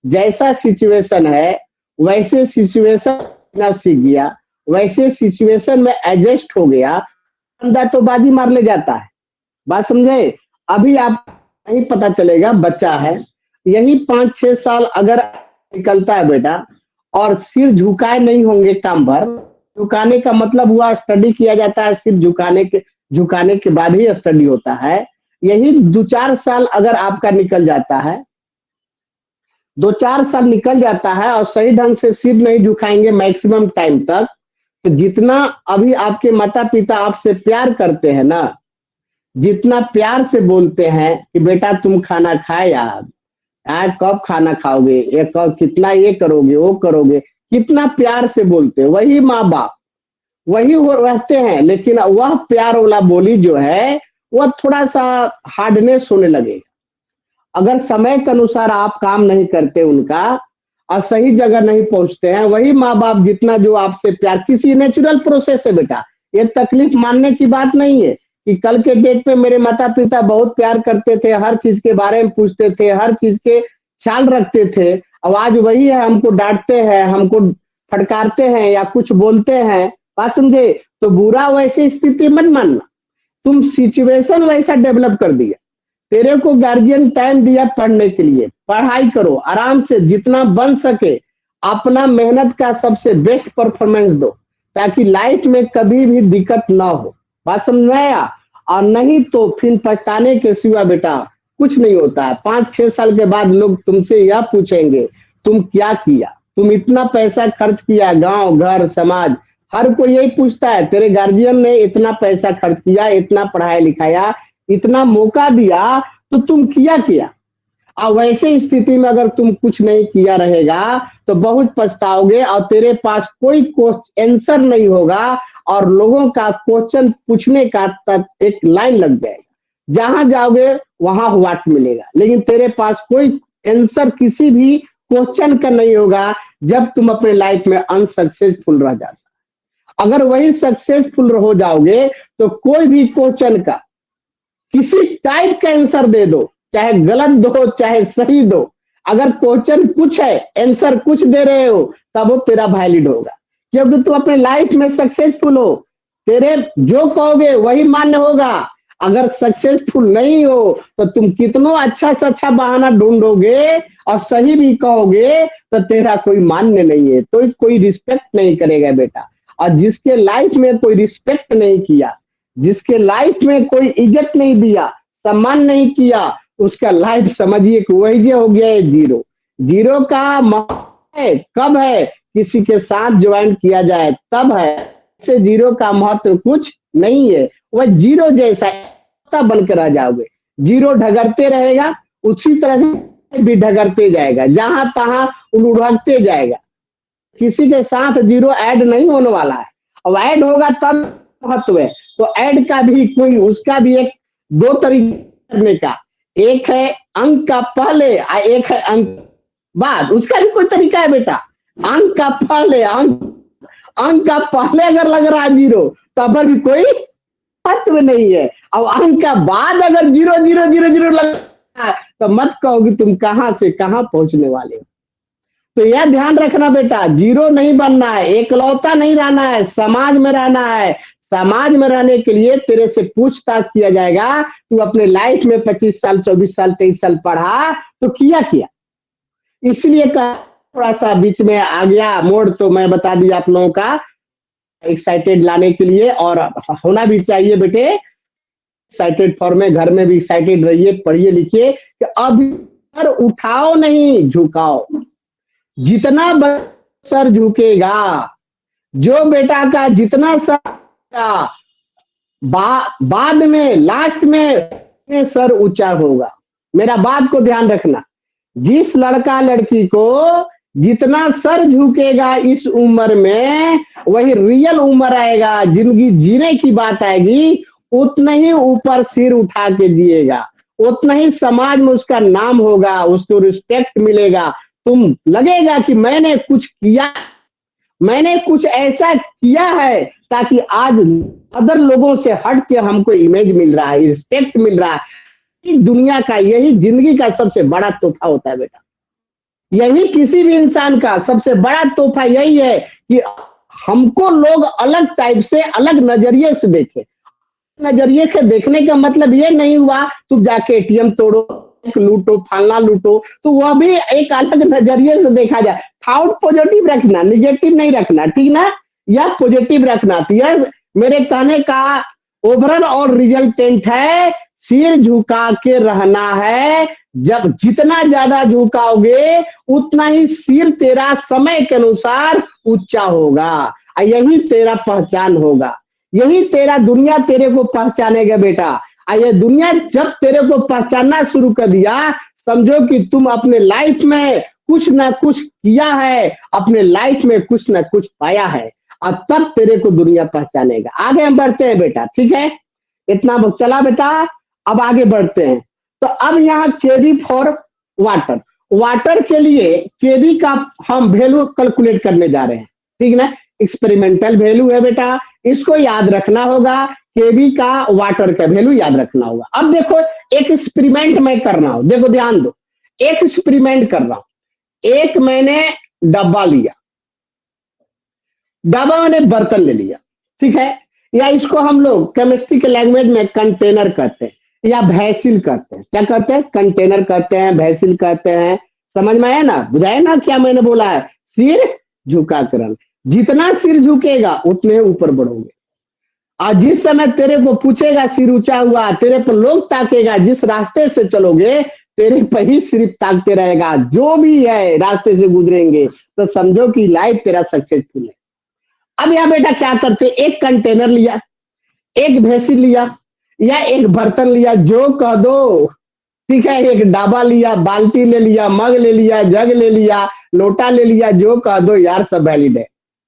जैसा सिचुएशन है वैसे सिचुएशन जीना सीख गया, वैसे सिचुएशन में एडजस्ट हो गया, बंदा तो बाजी मार ले जाता है, बात समझे। अभी आप नहीं पता चलेगा, बच्चा है, यही 5-6 साल अगर निकलता है बेटा और सिर झुकाए नहीं होंगे काम भर, झुकाने का मतलब हुआ स्टडी किया जाता है, सिर्फ झुकाने के बाद ही स्टडी होता है। यही 2-4 साल अगर आपका निकल जाता है, 2-4 साल निकल जाता है और सही ढंग से सिर नहीं झुकाएंगे मैक्सिमम टाइम तक, तो जितना अभी आपके माता पिता आपसे प्यार करते हैं ना, जितना प्यार से बोलते हैं कि बेटा तुम खाना खाए यार, आज कब खाना खाओगे, ये कब, कितना ये करोगे वो करोगे, कितना प्यार से बोलते हैं, वही माँ बाप वही रहते हैं, लेकिन वह प्यार वाला बोली जो है वह थोड़ा सा हार्डनेस होने लगेगा अगर समय के अनुसार आप काम नहीं करते उनका और सही जगह नहीं पहुंचते हैं। वही माँ बाप जितना जो आपसे प्यार, किसी नेचुरल प्रोसेस है बेटा, ये तकलीफ मानने की बात नहीं है कि कल के डेट पे मेरे माता पिता बहुत प्यार करते थे, हर चीज के बारे में पूछते थे, हर चीज के ख्याल रखते थे, अब आज वही है हमको डांटते हैं, हमको फटकारते हैं या कुछ बोलते हैं, बात समझे। तो बुरा वैसी स्थिति मत मानना, तुम सिचुएशन वैसा डेवलप कर दिया, तेरे को गार्जियन टाइम दिया पढ़ने के लिए, पढ़ाई करो आराम से, जितना बन सके अपना मेहनत का सबसे बेस्ट परफॉर्मेंस दो ताकि लाइफ में कभी भी दिक्कत ना हो, बात समझ में आया। और नहीं तो फिर पछताने के सिवा बेटा कुछ नहीं होता है। 5-6 साल के बाद लोग तुमसे यह पूछेंगे तुम क्या किया, तुम इतना पैसा खर्च किया, गांव घर समाज हर कोई यही पूछता है, तेरे गार्जियन ने इतना पैसा खर्च किया, इतना पढ़ाया लिखाया, इतना मौका दिया, तो तुम किया क्या। और वैसे स्थिति में अगर तुम कुछ नहीं किया रहेगा तो बहुत पछताओगे और तेरे पास कोई आंसर नहीं होगा और लोगों का क्वेश्चन पूछने का एक लाइन लग जाएगा, जहां जाओगे वहां व्हाट मिलेगा, लेकिन तेरे पास कोई आंसर किसी भी क्वेश्चन का नहीं होगा जब तुम अपने लाइफ में अनसक्सेसफुल रह जाता। अगर वही सक्सेसफुल हो जाओगे तो कोई भी क्वेश्चन का किसी टाइप का आंसर दे दो, चाहे गलत दो चाहे सही दो, अगर क्वेश्चन कुछ है आंसर कुछ दे रहे हो तब वो तेरा वैलिड होगा, क्योंकि तुम अपने लाइफ में सक्सेसफुल हो। तेरे जो कहोगे वही मान्य होगा। अगर सक्सेसफुल नहीं हो तो तुम कितना अच्छा से अच्छा बहाना ढूंढोगे और सही भी कहोगे तो तेरा कोई मान्य नहीं है, तो कोई रिस्पेक्ट नहीं करेगा बेटा। और जिसके लाइफ में कोई रिस्पेक्ट नहीं किया, जिसके लाइफ में कोई इज्जत नहीं दिया, सम्मान नहीं किया, उसका लाइफ समझिए कि वही हो गया है जीरो। जीरो का महत्व है कब है, किसी के साथ ज्वाइन किया जाए तब है, से जीरो का महत्व कुछ नहीं है। वह जीरो जैसा बनकर रह जाओगे, जीरो ढगरते रहेगा, उसी तरह से भी ढगरते जाएगा, जहां तहां उलझते जाएगा। किसी के साथ जीरो ऐड नहीं होने वाला है, अब ऐड होगा तब महत्व है। तो ऐड का भी कोई, उसका भी एक दो तरीके करने का, एक है अंक का पहले और एक है अंक बाद, उसका भी कोई तरीका है बेटा। अंक का पहले अंक का पहले अगर लग रहा है जीरो तब भी कोई महत्व नहीं है। अब अंक का बाद अगर जीरो जीरो जीरो जीरो लग रहा है तो मत कहो कि तुम कहां से कहां पहुंचने वाले हो। तो यह ध्यान रखना बेटा, जीरो नहीं बनना है, एकलौता नहीं रहना है, समाज में रहना है। समाज में रहने के लिए तेरे से पूछताछ किया जाएगा, तू अपने लाइफ में 25 साल 24 साल 23 साल पढ़ा तो किया किया। इसलिए थोड़ा सा बीच में आ गया मोड़, तो मैं बता दिया आप लोगों का एक्साइटेड लाने के लिए, और होना भी चाहिए बेटे एक्साइटेड फॉर्म में। घर में भी एक्साइटेड रहिए, पढ़िए लिखिए कि अब सर उठाओ नहीं झुकाओ। जितना सर झुकेगा, जो बेटा का जितना सर का बाद में लास्ट में सर ऊंचा होगा। मेरा बात को ध्यान रखना, जिस लड़का लड़की को जितना सर झुकेगा इस उम्र में, वही रियल उम्र आएगा, जिंदगी जीने की बात आएगी, उतना ही ऊपर सिर उठा के जिएगा, उतना ही समाज में उसका नाम होगा, उसको रिस्पेक्ट मिलेगा। तुम लगेगा कि मैंने कुछ किया, मैंने कुछ ऐसा किया है ताकि आज अदर लोगों से हट के हमको इमेज मिल रहा है, रिस्पेक्ट मिल रहा है। दुनिया का यही जिंदगी का सबसे बड़ा तोहफा होता है बेटा। यही किसी भी इंसान का सबसे बड़ा तोहफा यही है कि हमको लोग अलग टाइप से, अलग नजरिए से देखे। नजरिए से देखने का मतलब ये नहीं हुआ तुम जाके एटीएम तोड़ो, लूटो, फालना लूटो, तो वह भी एक अलग नजरिए से देखा जाए। थॉट पॉजिटिव रखना, निगेटिव नहीं रखना, ठीक ना, या पॉजिटिव रखना। तो यह मेरे कहने का ओवरऑल और रिजल्टेंट है, सिर झुका के रहना है। जब जितना ज्यादा झुकाओगे उतना ही सिर तेरा समय के अनुसार ऊंचा होगा, और यही तेरा पहचान होगा, यही तेरा दुनिया तेरे को पहचानेगा बेटा। ये दुनिया जब तेरे को पहचानना शुरू कर दिया, समझो कि तुम अपने लाइफ में कुछ ना कुछ किया है, अपने लाइफ में कुछ ना कुछ पाया है, और तब तेरे को दुनिया पहचानेगा। आगे हम बढ़ते हैं बेटा, ठीक है, इतना चला बेटा। अब आगे बढ़ते हैं। तो अब यहाँ केवी फॉर वाटर, वाटर के लिए केवी का हम वैल्यू कैलकुलेट करने जा रहे हैं, ठीक ना। एक्सपेरिमेंटल वैल्यू है बेटा, इसको याद रखना होगा। केवी का वाटर का वैल्यू याद रखना होगा। अब देखो एक एक्सपेरिमेंट मैं कर रहा हूं, देखो ध्यान दो, एक एक्सपेरिमेंट कर रहा हूं। एक मैंने डब्बा लिया, डब्बा मैंने बर्तन ले लिया, ठीक है, या इसको हम लोग केमिस्ट्री के लैंग्वेज में कंटेनर कहते हैं या भैसिल कहते हैं। क्या कहते हैं? कंटेनर कहते हैं, भैसिल कहते हैं। समझ में आया ना, बुझाया ना क्या मैंने बोला है? सिर झुका कर, जितना सिर झुकेगा उतने ऊपर बढ़ोगे। आज जिस समय तेरे को पूछेगा सिर ऊंचा हुआ, तेरे पर लोग ताकेगा, जिस रास्ते से चलोगे तेरे पर ही सिर्फ ताकते रहेगा, जो भी है रास्ते से गुजरेंगे, तो समझो कि लाइफ तेरा सक्सेसफुल है। अब यहाँ बेटा क्या करते, एक कंटेनर लिया, एक भैंसी लिया, या एक बर्तन लिया, जो कह दो, ठीक है, एक डाबा लिया, बाल्टी ले लिया, मग ले लिया, जग ले लिया, लोटा ले लिया, जो कह दो यार सब वैलिड है,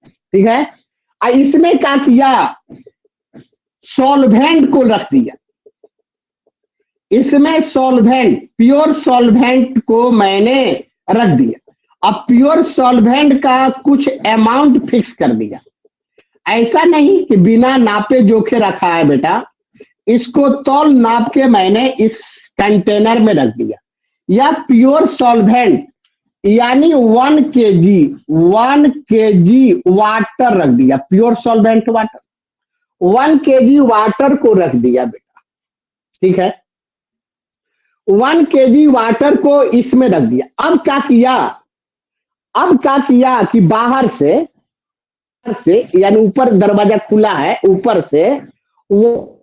ठीक है। इसमें क्या किया, सॉल्वेंट को रख दिया, इसमें सॉल्वेंट, प्योर सॉल्वेंट को मैंने रख दिया। अब प्योर सॉल्वेंट का कुछ अमाउंट फिक्स कर दिया। ऐसा नहीं कि बिना नापे जोखे रखा है बेटा, इसको तौल नाप के मैंने इस कंटेनर में रख दिया। या प्योर सॉल्वेंट यानी 1 kg वाटर रख दिया, pure solvent water 1 kg water को रख दिया बेटा, ठीक है। 1 kg वाटर को इसमें रख दिया। अब क्या किया कि बाहर से यानी ऊपर दरवाजा खुला है, ऊपर से वो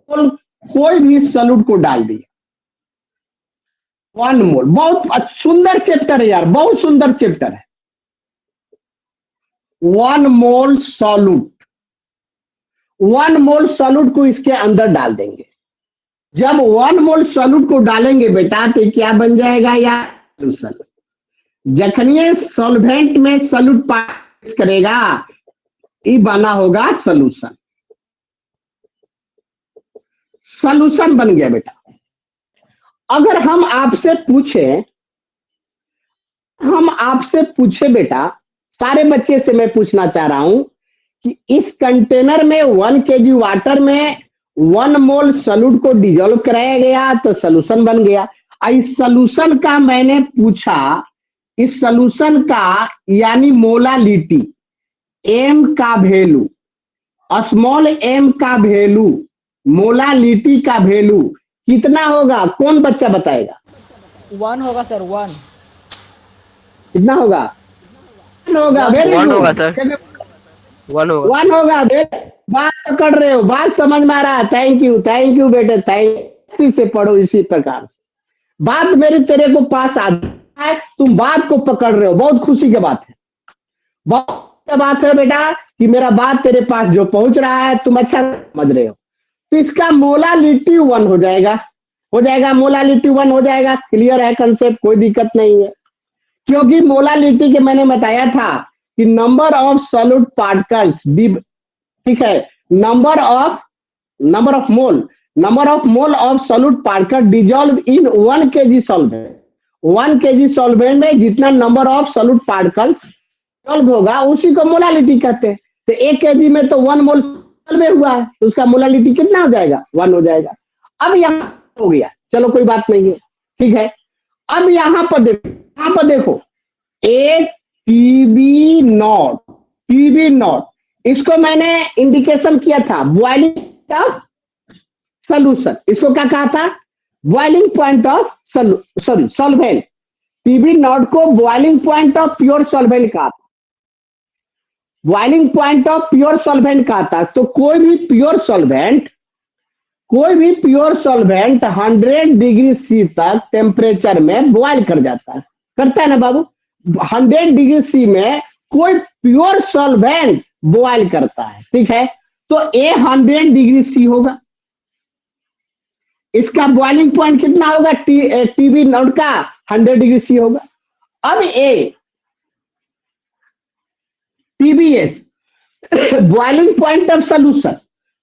कोई भी सॉल्यूट को डाल दिया 1 मोल। बहुत सुंदर चैप्टर है यार, बहुत सुंदर चैप्टर है। 1 मोल सॉल्यूट, 1 मोल सॉल्यूट को इसके अंदर डाल देंगे। जब 1 मोल सॉल्यूट को डालेंगे बेटा तो क्या बन जाएगा यार, सोल्यूशन। जखनिए सॉल्वेंट में सॉल्यूट पास करेगा ये बना होगा सॉल्यूशन। सॉल्यूशन बन गया बेटा। अगर हम आपसे पूछे बेटा, सारे बच्चे से मैं पूछना चाह रहा हूं कि इस कंटेनर में 1 kg वाटर में 1 मोल सॉल्यूट को डिजोल्व कराया गया तो सॉल्यूशन बन गया। इस सॉल्यूशन का मैंने पूछा, इस सॉल्यूशन का यानी मोलालिटी, एम का वैल्यू, स्मॉल एम का वैल्यू, मोलालिटी का वैल्यू कितना होगा? कौन बच्चा बताएगा? 1 होगा सर, 1। कितना होगा? 1 होगा। Very one good. होगा सर, 1 होगा। 1 होगा बेटे, बात पकड़ रहे हो, बात समझ में आ रहा है। थैंक यू बेटे, थैंक से पढ़ो इसी प्रकार से। बात मेरे तेरे को पास आ है, तुम बात को पकड़ रहे हो, बहुत खुशी की बात है। बहुत बात है बेटा कि मेरा बात तेरे पास जो पहुंच रहा है तुम अच्छा समझ रहे हो। तो इसका मोलालिटी 1 हो जाएगा, मोलालिटी 1 हो जाएगा। क्लियर है कंसेप्ट, कोई दिक्कत नहीं है। क्योंकि मोलालिटी के मैंने बताया था कि नंबर ऑफ सॉल्यूट पार्टिकल्स, ठीक है, number of mole of solute particle dissolve in 1 kg solvent. 1 kg solvent में जितना number of solute particles dissolve होगा उसी को मोलालिटी कहते हैं। तो 1 kg में तो 1 मोल में हुआ है तो उसका मोलालिटी कितना हो जाएगा? 1 हो जाएगा। अब यहां हो गया, चलो कोई बात नहीं है, ठीक है। अब यहां पर देखो टीबी नॉट, इसको मैंने इंडिकेशन किया था बॉइलिंग ऑफ सॉल्यूशन। इसको क्या कहा था? Boiling point of solvent. TB naught को boiling point of pure solvent कहा था, boiling point of pure solvent कहा था। तो कोई भी प्योर सॉल्वेंट 100 डिग्री सी तक टेम्परेचर में बॉइल कर जाता है, करता है ना बाबू? 100 डिग्री सी में कोई प्योर सॉल्वेंट बॉइल करता है, ठीक है। तो ए 100 डिग्री सी होगा, इसका बॉइलिंग पॉइंट कितना होगा? टीबी नॉट का 100 डिग्री सी होगा। अब a TBS, boiling point of solution,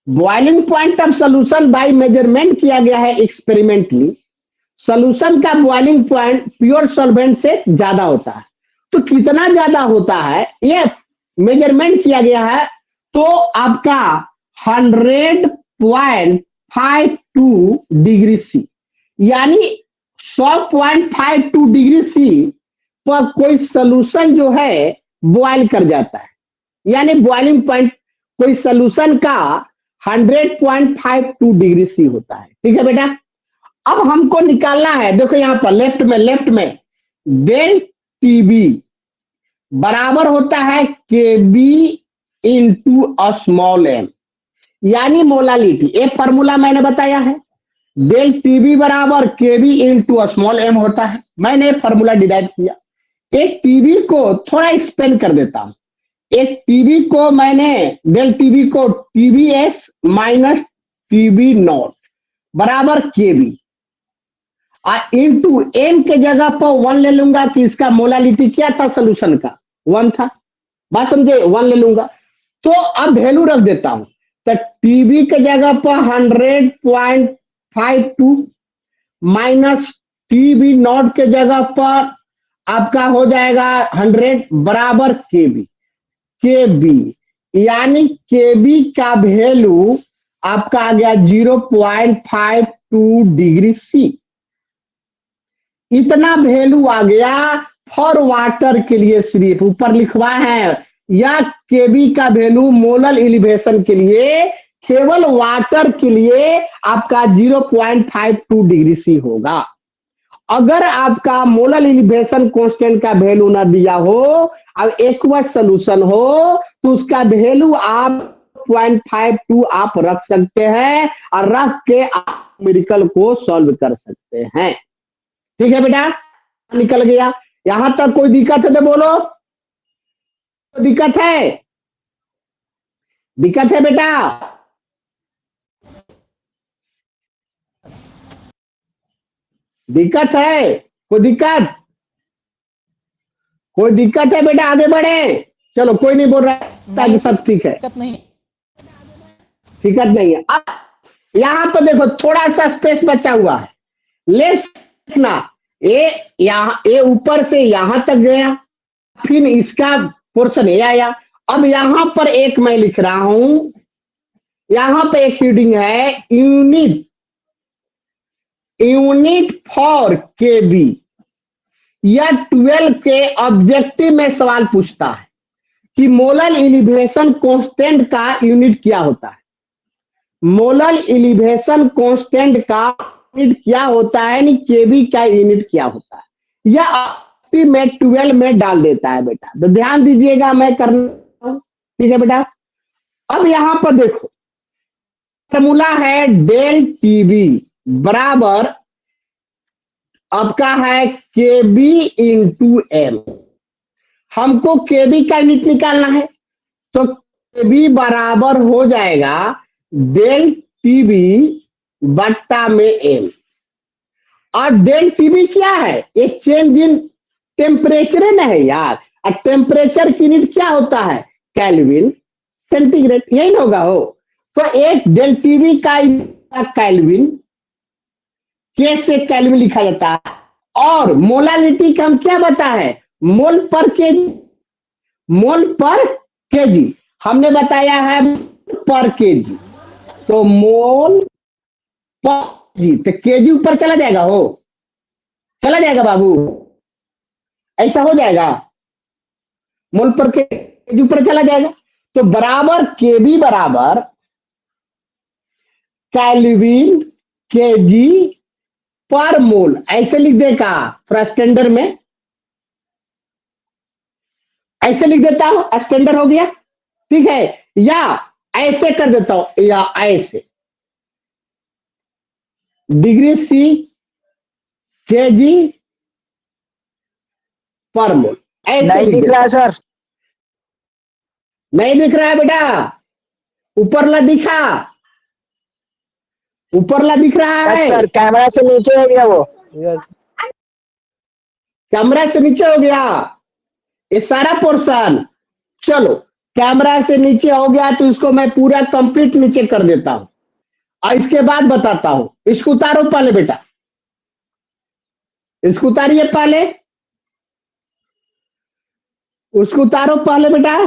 boiling point of solution by measurement किया गया है एक्सपेरिमेंटली। सोल्यूशन का बॉइलिंग पॉइंट प्योर सॉल्वेंट से ज्यादा होता है। तो कितना ज्यादा होता है ये मेजरमेंट किया गया है, तो आपका 100.52 डिग्री सी, यानी 100.52 डिग्री सी पर कोई सोल्यूशन जो है बॉइल कर जाता है। यानी बॉइलिंग पॉइंट कोई सोल्यूशन का 100.52 डिग्री सी होता है, ठीक है बेटा। अब हमको निकालना है, देखो यहां पर लेफ्ट में डेल टीबी बराबर होता है केबी इंटू स्मॉल एम, यानी मोलालिटी। एक फॉर्मूला मैंने बताया है, डेल टीबी बराबर केबी इंटू स्मॉल एम होता है। मैंने फॉर्मूला डिराइव किया। एक टीबी को थोड़ा एक्सपेंड कर देता हूं। एक टीबी को मैंने डेल टीबी को टीबीएस माइनस टीबी नॉट बराबर केबी इंटू एम के जगह पर 1 ले लूंगा कि इसका मोलालिटी क्या था? सोल्यूशन का 1 था, बात समझे? 1 ले लूंगा। तो अब वैल्यू रख देता हूं, तो टीबी के जगह पर 100.52 माइनस टीबी नॉट के जगह पर आपका हो जाएगा 100 बराबर केबी, यानी केबी का वैल्यू आपका आ गया 0.52 डिग्री सी। इतना वैल्यू आ गया फॉर वाटर के लिए। सिर्फ ऊपर लिखवा है या केबी का वैल्यू मोलर एलिवेशन के लिए, केवल वाटर के लिए आपका 0.52 डिग्री सी होगा। अगर आपका मोलर एलिवेशन कांस्टेंट का वैल्यू ना दिया हो, अब एक्वस सोल्यूशन हो, तो उसका वैल्यू आप 0.52 आप रख सकते हैं और रख के आप न्यूमेरिकल को सॉल्व कर सकते हैं। ठीक है बेटा, निकल गया। यहां तक कोई दिक्कत है तो बोलो। दिक्कत है? दिक्कत है बेटा? दिक्कत है? कोई दिक्कत? कोई दिक्कत है बेटा? आगे बढ़े। चलो, कोई नहीं बोल रहा है कि नहीं सर, सब ठीक है। दिक्कत नहीं। दिक्कत नहीं है। अब यहां पर देखो थोड़ा सा स्पेस बचा हुआ है। लेट्स देखना, ये यहाँ ये ऊपर से यहां तक गया, फिर इसका पोर्शन ये आया। अब यहां पर एक मैं लिख रहा हूं, यहां पे एक रीडिंग है यूनिट, यूनिट फॉर केबी। या 12 के ऑब्जेक्टिव में सवाल पूछता है कि मोलर एलिवेशन कांस्टेंट का यूनिट क्या होता है। मोलर एलिवेशन कांस्टेंट का यूनिट क्या होता है, नहीं केबी का यूनिट क्या होता है, या में 12 में डाल देता है बेटा। तो ध्यान दीजिएगा, मैं करना हूं। ठीक है बेटा, अब यहां पर देखो फॉर्मूला है डेल टीबी बराबर आपका है केबी इंटू एम। हमको केबी का यूनिट निकालना है, तो केबी बराबर हो जाएगा डेल टीबी बट्टा में एम। और डेल टीबी क्या है, एक चेंज इन टेम्परेचर ना है यार। और टेम्परेचर की यूनिट क्या होता है, केल्विन सेंटीग्रेड, यही ना होगा हो। तो एक डेल टीबी का केल्विन, के से केल्विन लिखा जाता है। और मोलालिटी का हम क्या बता है, मोल पर केजी, मोल पर केजी हमने बताया है पर केजी। तो मोल पर जी, तो केजी ऊपर चला जाएगा, हो चला जाएगा बाबू, ऐसा हो जाएगा, मोल पर केजी ऊपर चला जाएगा। तो बराबर केबी बराबर केल्विन केजी पर मोल, ऐसे लिख देगा स्टैंडर्ड में, ऐसे लिख देता हूं, स्टैंडर्ड हो गया। ठीक है, या ऐसे कर देता हूं, या ऐसे डिग्री सी केजी पर मोल, ऐसे नहीं लिख दिख रहा देता है हूं। सर। नहीं दिख रहा है बेटा? ऊपरला दिखा, ऊपरला दिख रहा यस है? सर, कैमरा से नीचे हो गया वो। कैमरा से नीचे हो गया ये सारा पोर्शन। चलो, कैमरा से नीचे हो गया तो इसको मैं पूरा कंप्लीट नीचे कर देता हूं, और इसके बाद बताता हूं। इसको उतारो पहले बेटा, इसको उतारिए पहले, उसको उतारो पहले बेटा।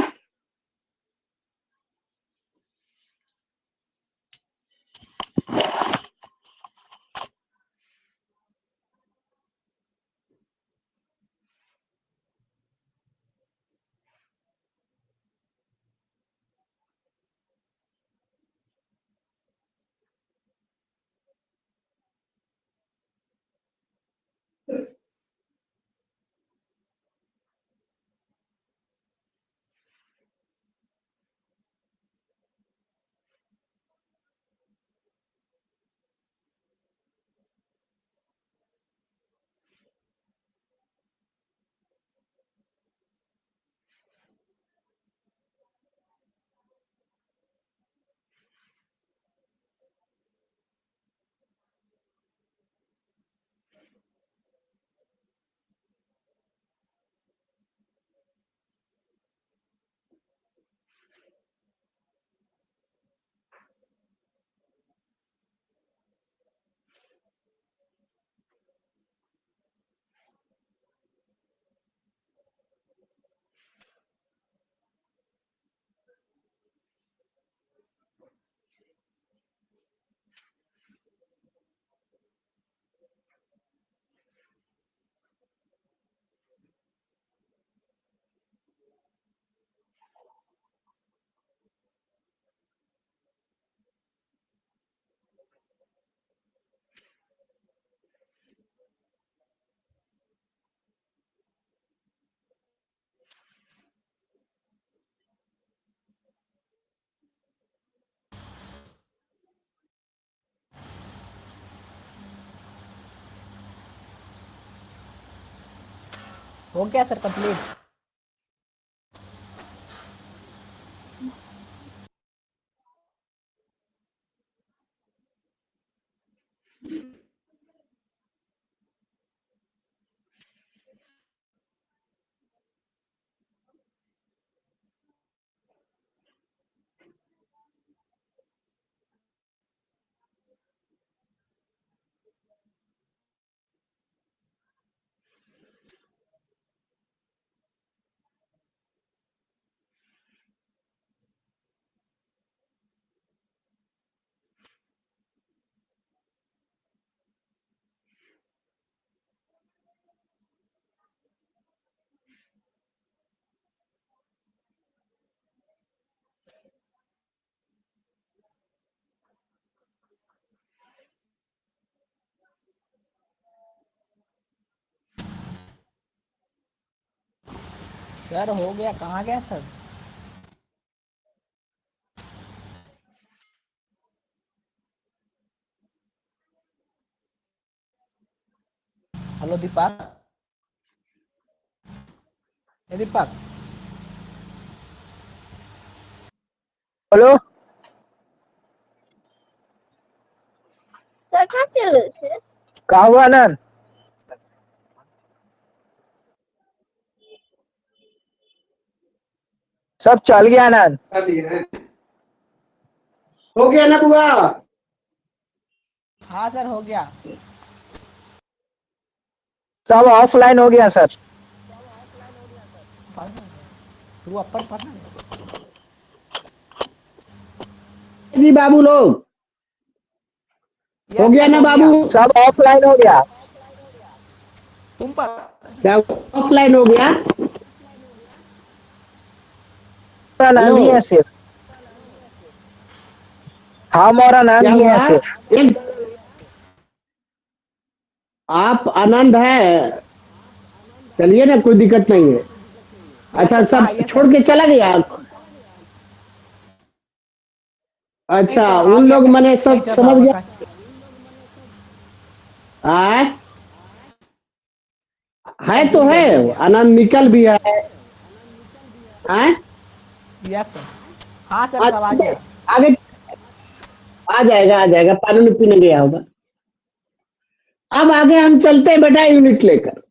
हो गया सर कंप्लीट। सर हो गया, कहाँ गया सर? हेलो दीपक, ए दीपक। बोलो। सर कहाँ चल रहे थे? कहा हुआ आनंद? सब चल गया आनंद। हो गया ना बुआ? हाँ सर हो गया। सब ऑफलाइन हो गया सर। तू अपन पढ़ना। जी बाबू लोग, हो यस गया सर ना हो बाबू? गया। सब ऑफलाइन हो गया। तुम पढ़। क्या ऑफलाइन हो गया? आनंद हेलो, ही है सिर्फ। हम और आनंद क्या ही है हुआ? सिर्फ। एक आप आनंद है, चलिए ना, कोई दिक्कत नहीं है। यस अच्छा, सर, कहाँ? सब यस छोड़ सर। के चला गया? नहीं अच्छा, सर, आ उन गया लोग मैंने कहीं सब चल रहा समझ होगा गया। कहीं। आए, है सर तो भूल गया, है, भूल गया। आनंद निकल भी है। आए, यस सर। हाँ सर, आज सब आ गया। आगे आ जाएगा, पानी में पीने गया होगा। अब आगे हम चलते हैं बेटा यूनिट लेकर।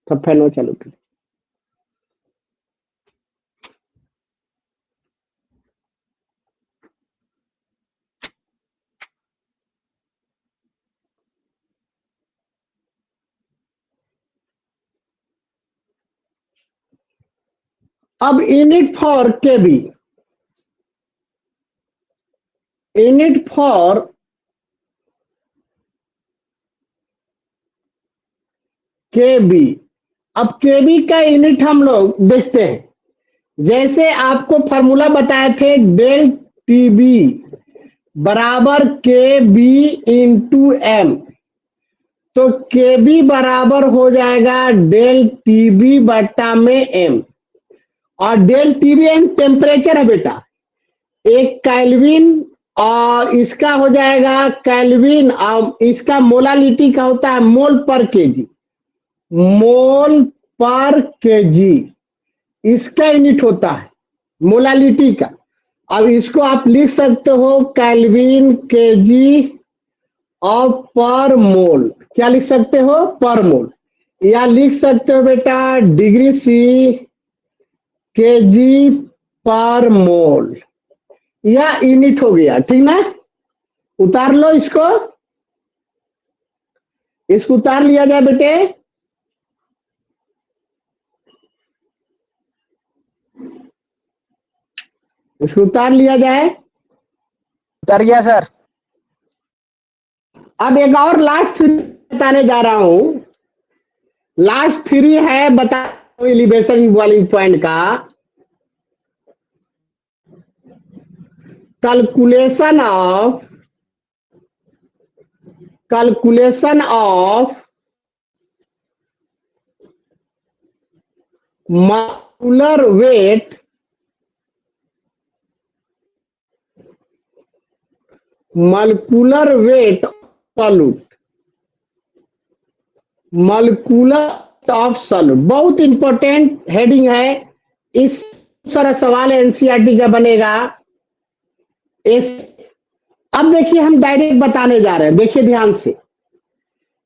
सब फैन चालू कर। अब unit for KB, unit for KB. अब केबी का यूनिट हम लोग देखते हैं। जैसे आपको फॉर्मूला बताए थे, डेल टीबी बराबर के बी इंटू एम। तो के बी बराबर हो जाएगा डेल टीबी बट्टा में एम। और डेल टीबी एम टेम्परेचर है बेटा, एक केल्विन, और इसका हो जाएगा केल्विन, और इसका मोलालिटी का होता है मोल पर केजी, मोल पर केजी इसका यूनिट होता है मोलालिटी का। अब इसको आप लिख सकते हो केल्विन केजी और पर मोल। क्या लिख सकते हो? पर मोल। या लिख सकते हो बेटा डिग्री सी केजी पर मोल। यह यूनिट हो गया, ठीक ना? उतार लो इसको, इसको उतार लिया जाए बेटे। इसको उतार लिया जाए। उतर गया सर। अब एक और लास्ट बताने जा रहा हूं। लास्ट थ्री है, बता एलिवेशन बॉइलिंग पॉइंट का calculation of, calculation of molecular weight molecular weight solute, molecular of solute, बहुत इंपॉर्टेंट हेडिंग है। इस सारा सवाल एनसीईआरटी का बनेगा। इस अब देखिए हम डायरेक्ट बताने जा रहे हैं, देखिए ध्यान से।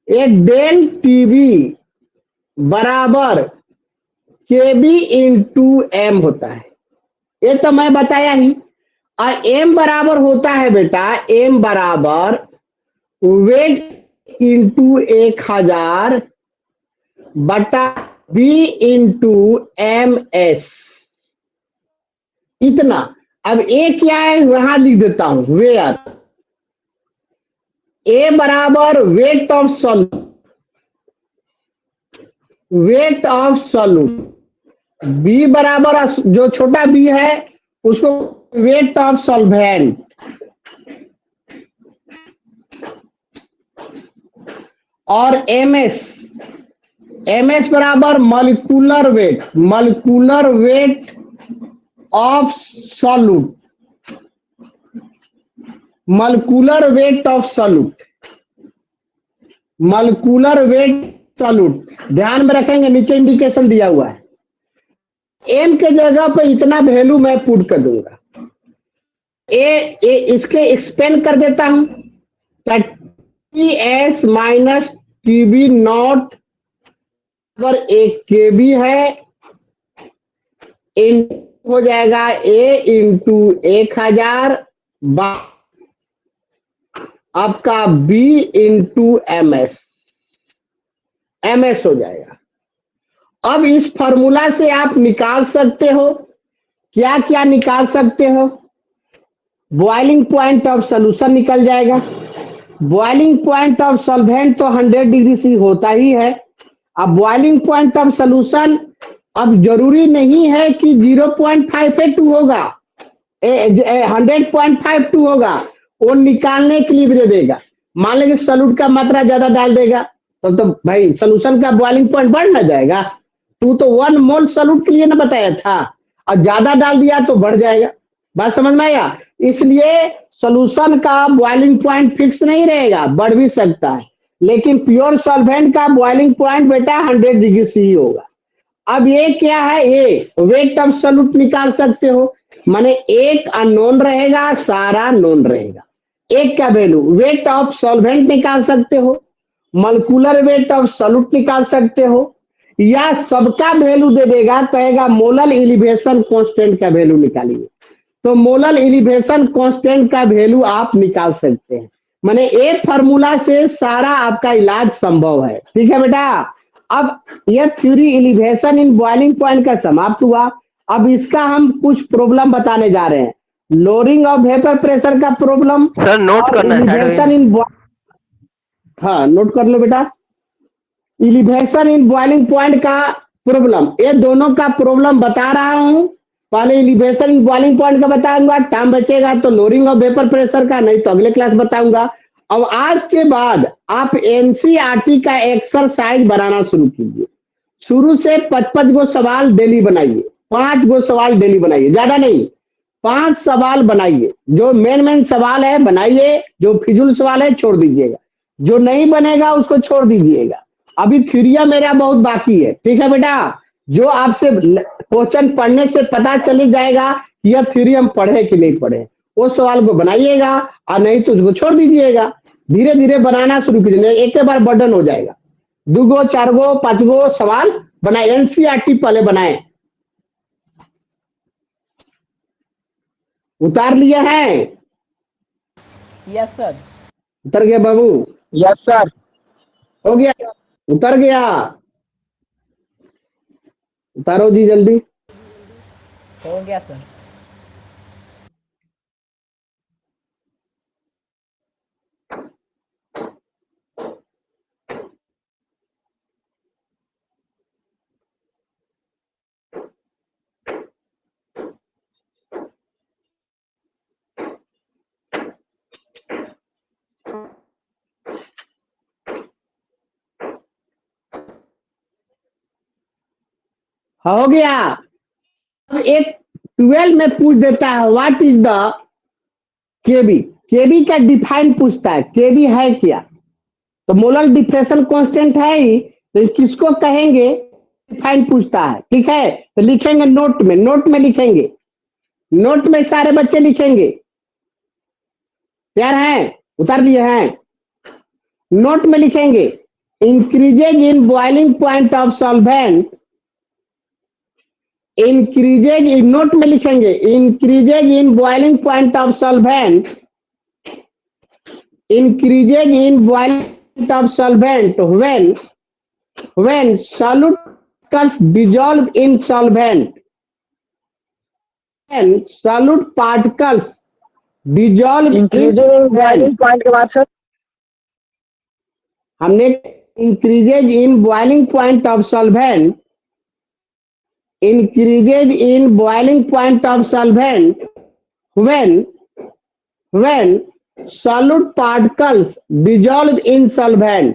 एक डेल टीवी बराबर केबी इंटू एम होता है, ये तो मैं बताया ही। और एम बराबर होता है बेटा, एम बराबर वेट इंटू 1000 बटा बी इंटू एम एस, इतना। अब ए क्या है वहां लिख देता हूं, वेयर। ए बराबर weight of solute, weight of solute. B बराबर जो छोटा बी है उसको वेट ऑफ सॉल्वेंट, और एमएस, एमएस बराबर molecular weight, molecular weight of solute, molecular weight of solute, molecular weight solute. ध्यान में रखेंगे, नीचे इंडिकेशन दिया हुआ है। एम के जगह पे इतना वैल्यू मैं पुट कर दूंगा। ए इसके एक्सपेंड कर देता हूं, T S minus TB not पर एक के बी है, इन हो जाएगा ए इंटू 1000 आपका B into M S, M S हो जाएगा। अब इस फॉर्मूला से आप निकाल सकते हो, क्या क्या निकाल सकते हो? बॉइलिंग पॉइंट ऑफ सोल्यूशन निकल जाएगा। बॉइलिंग पॉइंट ऑफ सॉल्वेंट तो 100 डिग्री से होता ही है। अब बॉइलिंग पॉइंट ऑफ सोल्यूशन अब जरूरी नहीं है कि 0.582 होगा, 100.52 होगा, वो निकालने के लिए भी दे देगा। मान लीजिए सॉल्यूट का मात्रा ज्यादा डाल देगा तो भाई सोल्यूशन का बॉइलिंग पॉइंट बढ़ ना जाएगा। तू तो 1 मोल सॉल्यूट के लिए ना बताया था, और ज्यादा डाल दिया तो बढ़ जाएगा। बात समझ में आया? इसलिए सॉल्यूशन का बॉइलिंग पॉइंट फिक्स नहीं रहेगा, बढ़ भी सकता है, लेकिन प्योर सॉल्वेंट का बॉइलिंग पॉइंट बेटा 100 डिग्री से ही होगा। अब ये क्या है, ये वेट ऑफ सॉल्यूट निकाल सकते हो, माने एक अननोन रहेगा, सारा नोन रहेगा। एक का वैल्यू वेट ऑफ सॉल्वेंट निकाल सकते हो, मॉलिक्यूलर वेट ऑफ सॉल्यूट निकाल सकते हो, या सबका वैल्यू दे देगा, कहेगा मोलर एलिवेशन कांस्टेंट का वैल्यू निकालिए, तो मोलर एलिवेशन कांस्टेंट का वैल्यू आप निकाल सकते हैं। माने एक फार्मूला से सारा आपका इलाज संभव है। ठीक है बेटा? अब यह theory elevation in boiling point का समाप्त हुआ। अब इसका हम कुछ प्रॉब्लम बताने जा रहे हैं, लोअरिंग ऑफ वेपर प्रेशर का प्रॉब्लम। सर नोट करना है एलिवेशन इन, हाँ नोट कर लो बेटा, एलिवेशन इन बॉइलिंग पॉइंट का प्रॉब्लम, ये दोनों का प्रॉब्लम बता रहा हूं। पहले एलिवेशन इन बॉइलिंग पॉइंट का बताऊंगा, टाइम बचेगा तो लोअरिंग ऑफ वेपर प्रेशर का, नहीं तो अगले क्लास बताऊंगा। अब आज के बाद आप एनसीईआरटी का एक्सरसाइज बनाना शुरू कीजिए। शुरू से 55 गो सवाल डेली बनाइए, 5 गो सवाल डेली बनाइए, ज्यादा नहीं, 5 सवाल बनाइए। जो मेन सवाल है बनाइए, जो फिजूल सवाल है छोड़ दीजिएगा, जो नहीं बनेगा उसको छोड़ दीजिएगा। अभी थ्योरिया मेरा बहुत बाकी है। ठीक है बेटा? जो आपसे क्वेश्चन पढ़ने से पता चल जाएगा कि यह थ्योरी हम पढ़े कि नहीं पढ़े, उस सवाल को बनाइएगा, और नहीं तो उसको छोड़ दीजिएगा। धीरे धीरे बनाना शुरू कीजिए, एक के बार बर्डन हो जाएगा। 2 गो 4 गो 5 गो सवाल बनाए, एनसीईआरटी पहले बनाए। उतार लिया है? Yes sir. उतर गया बाबू? Yes sir. हो गया? उतर गया? उतारो जी जल्दी। हो गया सर। हो गया? अब एक 12 में पूछ देता है व्हाट इज द केबी। केबी का डिफाइन पूछता है, केबी है क्या, तो मोलर डिप्रेशन कांस्टेंट है ही, तो किसको कहेंगे, डिफाइन पूछता है। ठीक है, तो लिखेंगे नोट में, नोट में लिखेंगे, नोट में सारे बच्चे लिखेंगे। तैयार हैं, उतार लिए हैं, नोट में लिखेंगे increases in boiling point of solvent, increases in, note में लिखेंगे increases in boiling point of solvent, increases in boiling point of solvent when solute particles dissolve in solvent, when solute particles dissolve in increasing in solvent। Boiling point के बाद sir हमने increases in boiling point of solvent, increases in boiling point of solvent when solute particles dissolve in solvent,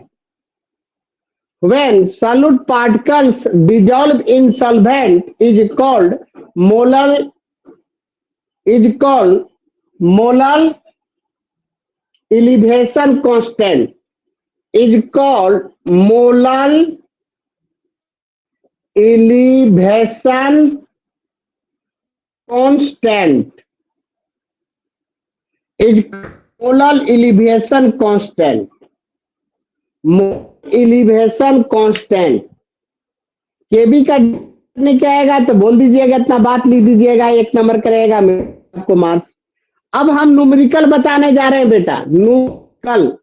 when solute particles dissolve in solvent is called molar, is called molar elevation constant, is called molar elevation constant, is molar elevation constant, elevation constant. KB का नहीं क्या आएगा तो बोल दीजिएगा, इतना बात लिख दीजिएगा, 1 नंबर करेगा आपको मार्क्स। अब हम न्यूमेरिकल बताने जा रहे हैं बेटा, न्यूमेरिकल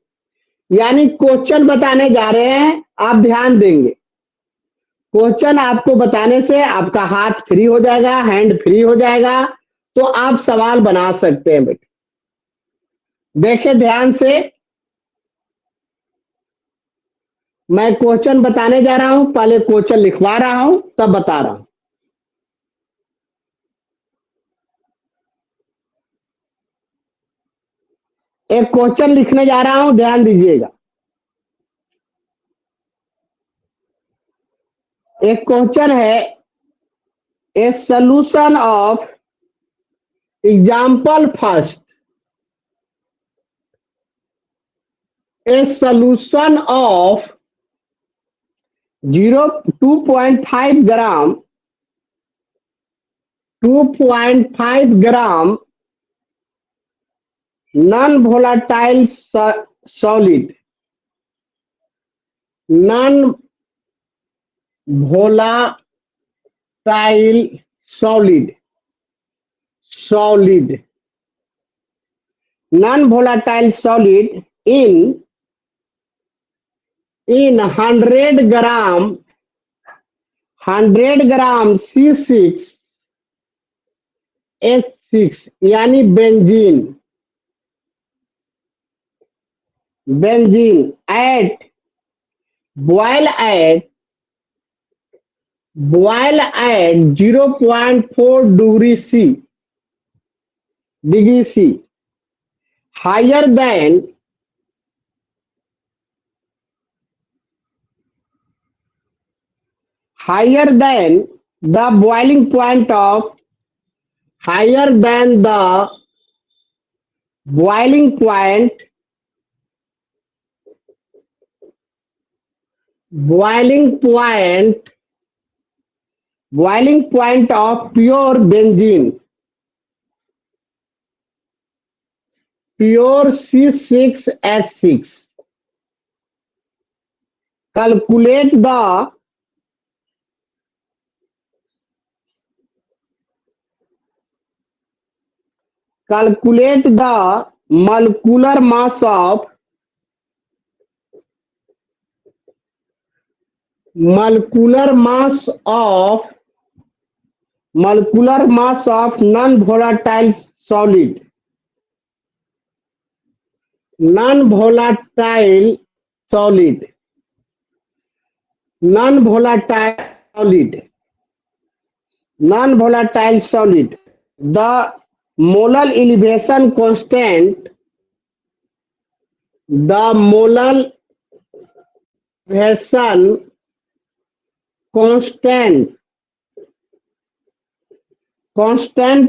यानी क्वेश्चन बताने जा रहे हैं। आप ध्यान देंगे, क्वेश्चन आपको बताने से आपका हाथ फ्री हो जाएगा, हैंड फ्री हो जाएगा, तो आप सवाल बना सकते हैं बेटा। देखिए ध्यान से, मैं क्वेश्चन बताने जा रहा हूं, पहले क्वेश्चन लिखवा रहा हूं तब बता रहा हूं। एक क्वेश्चन लिखने जा रहा हूं, ध्यान दीजिएगा। एक क्वेश्चन है, a solution of, example first, a solution of 2.5 gram 2.5 gram non volatile solid, non volatile solid, solid non volatile solid in 100 gram C6H6 यानी benzene, benzene at boil at 0.4 degree C, higher than the boiling point of, higher than the boiling point, boiling point of pure benzene, pure C6H6. Calculate the molecular mass of, non-volatile solid, non-volatile solid, non-volatile solid, the molar elevation constant, the molar elevation constant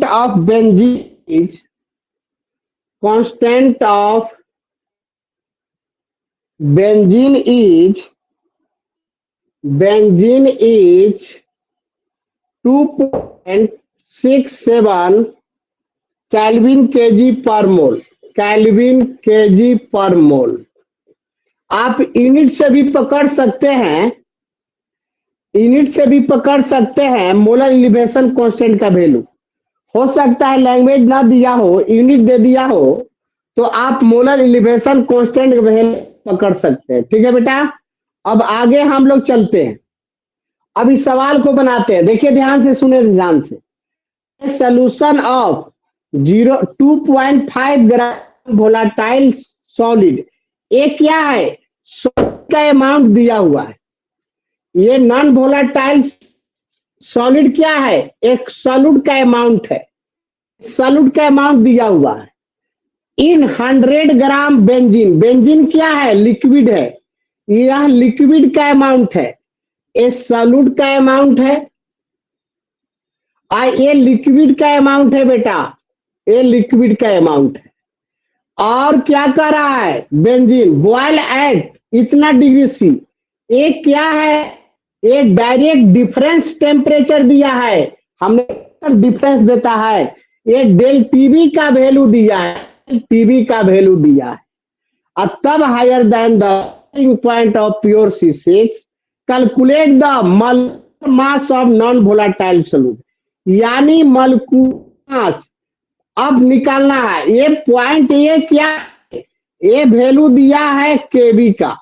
of benzene is constant of benzene is 2.67 kelvin KG पर मोल। Kelvin KG पर मोल आप unit से भी पकड़ सकते हैं, molar elevation constant का value. हो सकता है लैंग्वेज ना दिया हो, यूनिट दे दिया हो, तो आप मोलर एलिवेशन कांस्टेंट का वैल्यू पकड़ सकते हैं। ठीक है बेटा, अब आगे हम लोग चलते हैं। अब इस सवाल को बनाते हैं, देखिए ध्यान से, सुने ध्यान से। Solution of 2.5 gram volatile solid, ये क्या है, सॉलिड का अमाउंट दिया हुआ है। ये नॉन वोलाटाइल सॉलिड क्या है, एक सॉलिड का अमाउंट है, सॉलिड का अमाउंट दिया हुआ है। इन 100 ग्राम बेंजीन, बेंजीन क्या है, लिक्विड है, यह लिक्विड का अमाउंट है, ये सॉलिड का अमाउंट है, और ये लिक्विड का अमाउंट है बेटा, ये लिक्विड का अमाउंट है। और क्या कर रहा है, बेंजीन बॉयल एट इतना डिग्री सी, ये क्या है, ये डायरेक्ट डिफरेंस टेम्परेचर दिया है, हमने डिफरेंस देता है, ये डेल टीबी का वैल्यू दिया है, टीबी का वैल्यू दिया है। और तब higher than the point of pure C6 calculate the molar mass of non volatile solute, यानी मोलेक्युलर मास अब निकालना है। ये पॉइंट, ये क्या है, ये वैल्यू दिया है केबी का,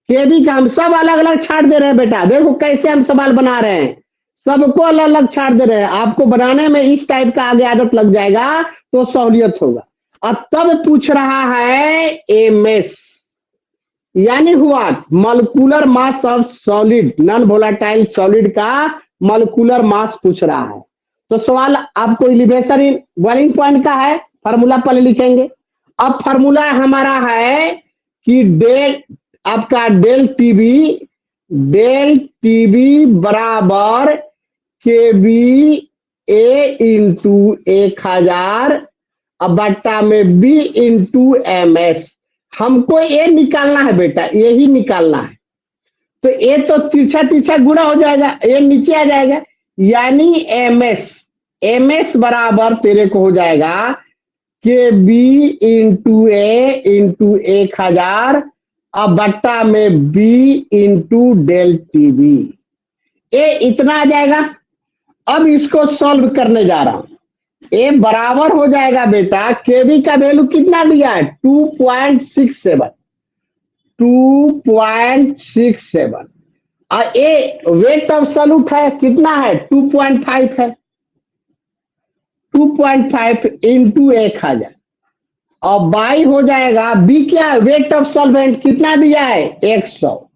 केबी का। हम सब अलग अलग छाट दे रहे हैं बेटा, देखो कैसे हम सवाल बना रहे हैं, सबको अलग अलग छाट दे रहे हैं। आपको बनाने में इस टाइप का आगे आदत लग जाएगा तो सहूलियत होगा। अब तब पूछ रहा है एमएस, यानी हुआ molecular mass of solid, non volatile solid का मोलेक्युलर मास पूछ रहा है। तो सवाल आपको एलिवेशन इन बॉइलिंग पॉइंट का है, फार्मूला पहले लिखेंगे। अब फार्मूला हमारा है कि डेल आपका डेल टीबी बराबर के बी ए इंटू 1000 अब बट्टा में बी इंटू एम एस। हमको ये निकालना है बेटा, यही निकालना है। तो ये तो तिरछा तिरछा गुणा हो जाएगा, ये नीचे आ जाएगा, यानी एम एस बराबर तेरे को हो जाएगा के बी इंटू ए इंटू 1000 अब बट्टा में बी इंटू डेल टीबी, ये इतना आ जाएगा। अब इसको सॉल्व करने जा रहा हूं, ये बराबर हो जाएगा बेटा, केबी का वैल्यू कितना दिया है, 2.67 और ये वेट ऑफ सॉल्यूट है कितना है, 2.5 है, 2.5 इंटू 1000 और बाई हो जाएगा बी क्या है, वेट ऑफ सॉल्वेंट कितना दिया है 100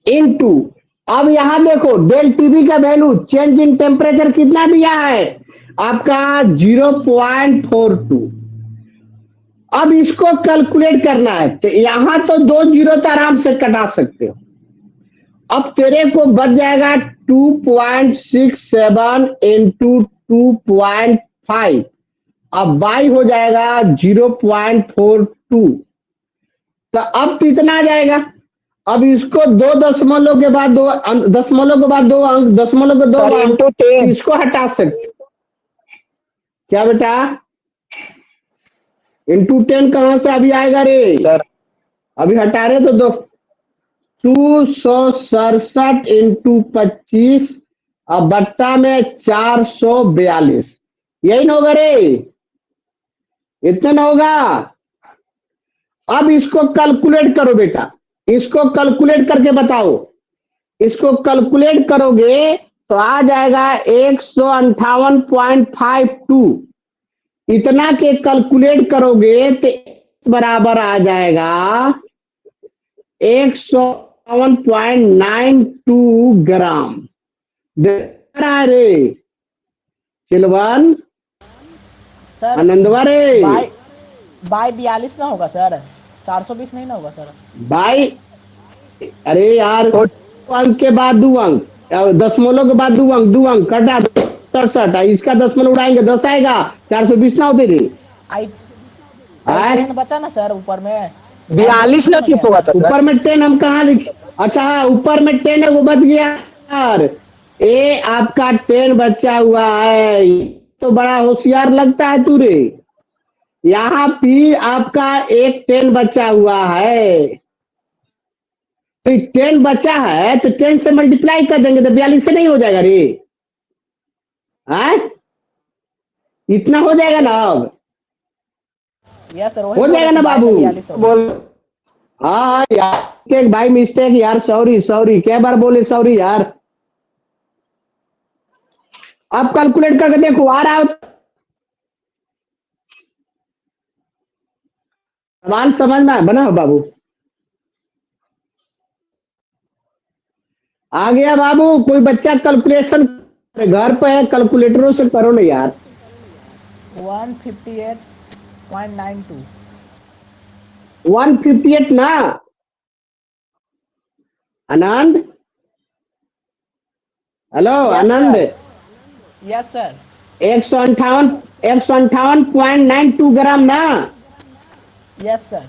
इंटू, अब यहां देखो डेल टीबी का वैल्यू चेंज इन टेम्परेचर कितना दिया है आपका 0.42। अब इसको कैलकुलेट करना है, तो यहां तो 2 जीरो तो आराम से कटा सकते हो। अब तेरे को बच जाएगा 2.67 इंटू 2.5 अब बाई हो जाएगा 0.42। तो अब कितना आ जाएगा, अब इसको 2 दशमलव के बाद 2 दशमलव के बाद 2 अंक, दशमलव के 2 अंक, इसको हटा सकते। क्या बेटा, इंटू 10 कहां से अभी आएगा रे सर, अभी हटा रहे तो 267 इंटू 25 अब बट्टा में 442, यही ना होगा रे, इतना ना होगा। अब इसको कैलकुलेट करो बेटा, इसको कैलकुलेट करके बताओ, इसको कैलकुलेट करोगे तो आ जाएगा 158.52, इतना के कैलकुलेट करोगे तो बराबर आ जाएगा 158.92 ग्राम। रे चिलवन सर आनंदवा रे, बाई 42 ना होगा सर, 420 नहीं ना होगा सर बाई, अरे यार अंक के बाद 2 अंक, दशमलव के बाद 2 अंक, 2 अंक कटा 67, इसका दशमलव उड़ाएंगे 10 आएगा, 420 ना होते थे। आई आए 10 बचा ना सर ऊपर में। 42 ना शिफ्ट होगा था सर। ऊपर में 10 हम कहाँ लिखे? अच्छा हाँ, ऊपर में 10 है, वो बच गया यार। ए आपका 10 बचा हुआ है, तो बड़ा होशियार लगता है तू रे। यहाँ भी आपका एक 10 बचा हुआ है, तो 10 बचा है तो 10 से मल्टीप्लाई कर देंगे तो 42 से नहीं हो जाएगा रे? आए इतना हो जाएगा ना? अब यस सर, हो वही बोल जाएगा रहे ना थे, बाय बाबू? में 42 होगा। बोल हाँ यार, एक भाई मिस्टेक यार, सॉरी सॉरी, क्या बार बोले सॉरी यार। अब कैलकुलेट करके देखो आ रहा है सवाल, समझ में बना हो बाबू? आ गया बाबू? कोई बच्चा कैलकुलेशन घर पे है, कैलकुलेटरों से करो ना यार। 158.92। 158 ना आनंद? हेलो यस आनंद? सर, यस सर, 158.92 ग्राम ना? Yes sir.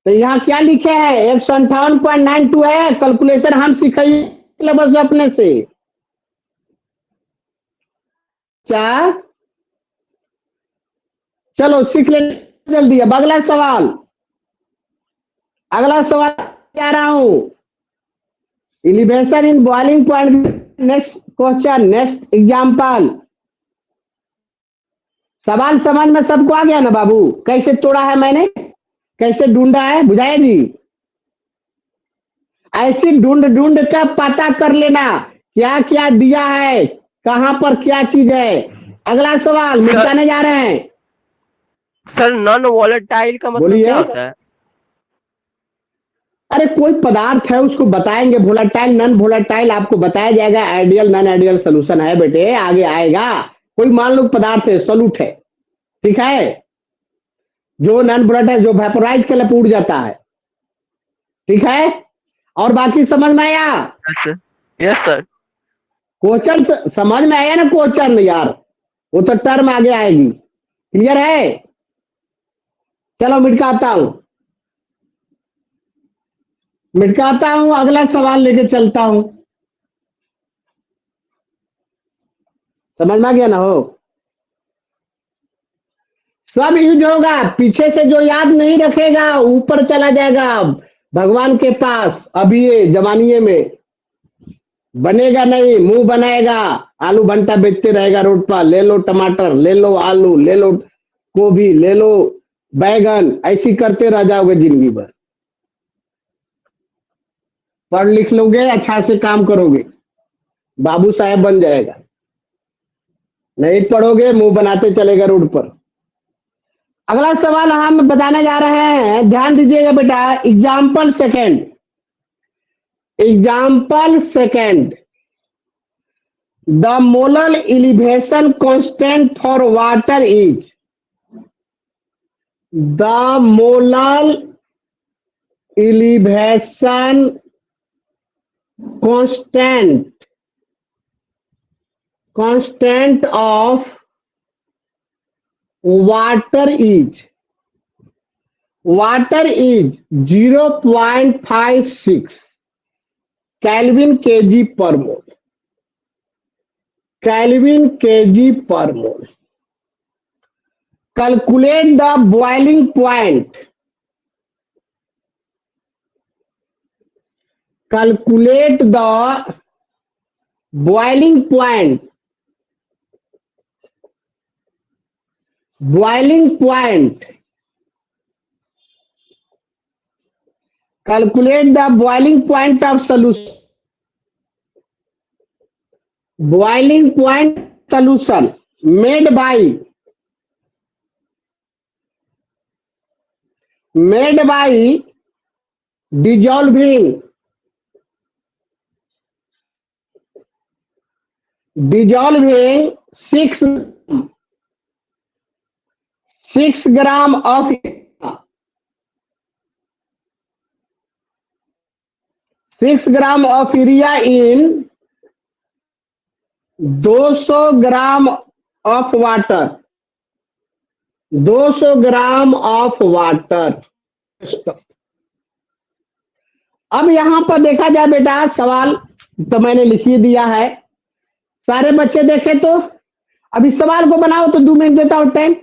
तो यहाँ क्या लिखे हैं? 158.92 है। कैलकुलेशन हम सिखाइए बस अपने से। क्या? चलो सीख ले जल्दी। अब अगला सवाल, अगला सवाल क्या रहा हूं? Elevation in boiling point. Next question, next example. सवाल समझ में सबको आ गया ना बाबू? कैसे तोड़ा है मैंने, कैसे ढूंढा है, बुझाया जी? ऐसे ढूंढ ढूंढ कर पता कर लेना क्या क्या दिया है, कहां पर क्या चीज है। अगला सवाल सर मिटाने जा रहे हैं। सर नॉन वॉलेटाइल का मतलब बोलिए। क्या होता है? अरे कोई पदार्थ है उसको बताएंगे, वोलाटाइल नॉन वोलाटाइल आपको बताया जाएगा। आइडियल नॉन आइडियल सोल्यूशन है बेटे, आगे आएगा। कोई मान लो पदार्थ है, सोलूट है, ठीक है, जो नॉन वोलाटाइल, जो वेपोराइज के लिए उड़ जाता है, ठीक है। और बाकी समझ में आया? Yes sir, yes sir. Question समझ में आया ना? क्वेश्चन यार, वो तो टर्म आगे आएगी। क्लियर है? चलो मिटकाता हूं, मिटकाता हूं, अगला सवाल लेके चलता हूं। समझ में आ गया ना? हो सब यूज होगा, पीछे से जो याद नहीं रखेगा ऊपर चला जाएगा भगवान के पास। अभी ये जमानिए में बनेगा नहीं, मुंह बनाएगा, आलू भंटा बेचते रहेगा रोड पर। ले लो टमाटर, ले लो आलू, ले लो गोभी, ले लो बैगन, ऐसी करते रह जाओगे जिंदगी भर। पढ़ लिख लोगे, अच्छा से काम करोगे, बाबू साहब बन जाएगा। नहीं पढ़ोगे, मुंह बनाते चलेगा रोड पर। अगला सवाल हम बताने जा रहे हैं, ध्यान दीजिएगा बेटा। Example second, example second. The molar elevation constant for water is, the molar elevation constant of water is, water is 0.56 Kelvin kg per mole, Kelvin kg per mole. Calculate the boiling point, calculate the boiling point, boiling point, calculate the boiling point of solution, boiling point solution made by dissolving 6 gram of 6 gram of urea in 200 gram of water, 200 gram of water. अब यहां पर देखा जाए बेटा, सवाल तो मैंने लिख ही दिया है, सारे बच्चे देखे तो अभी सवाल को बनाओ तो 2 मिनट देता हूं टाइम।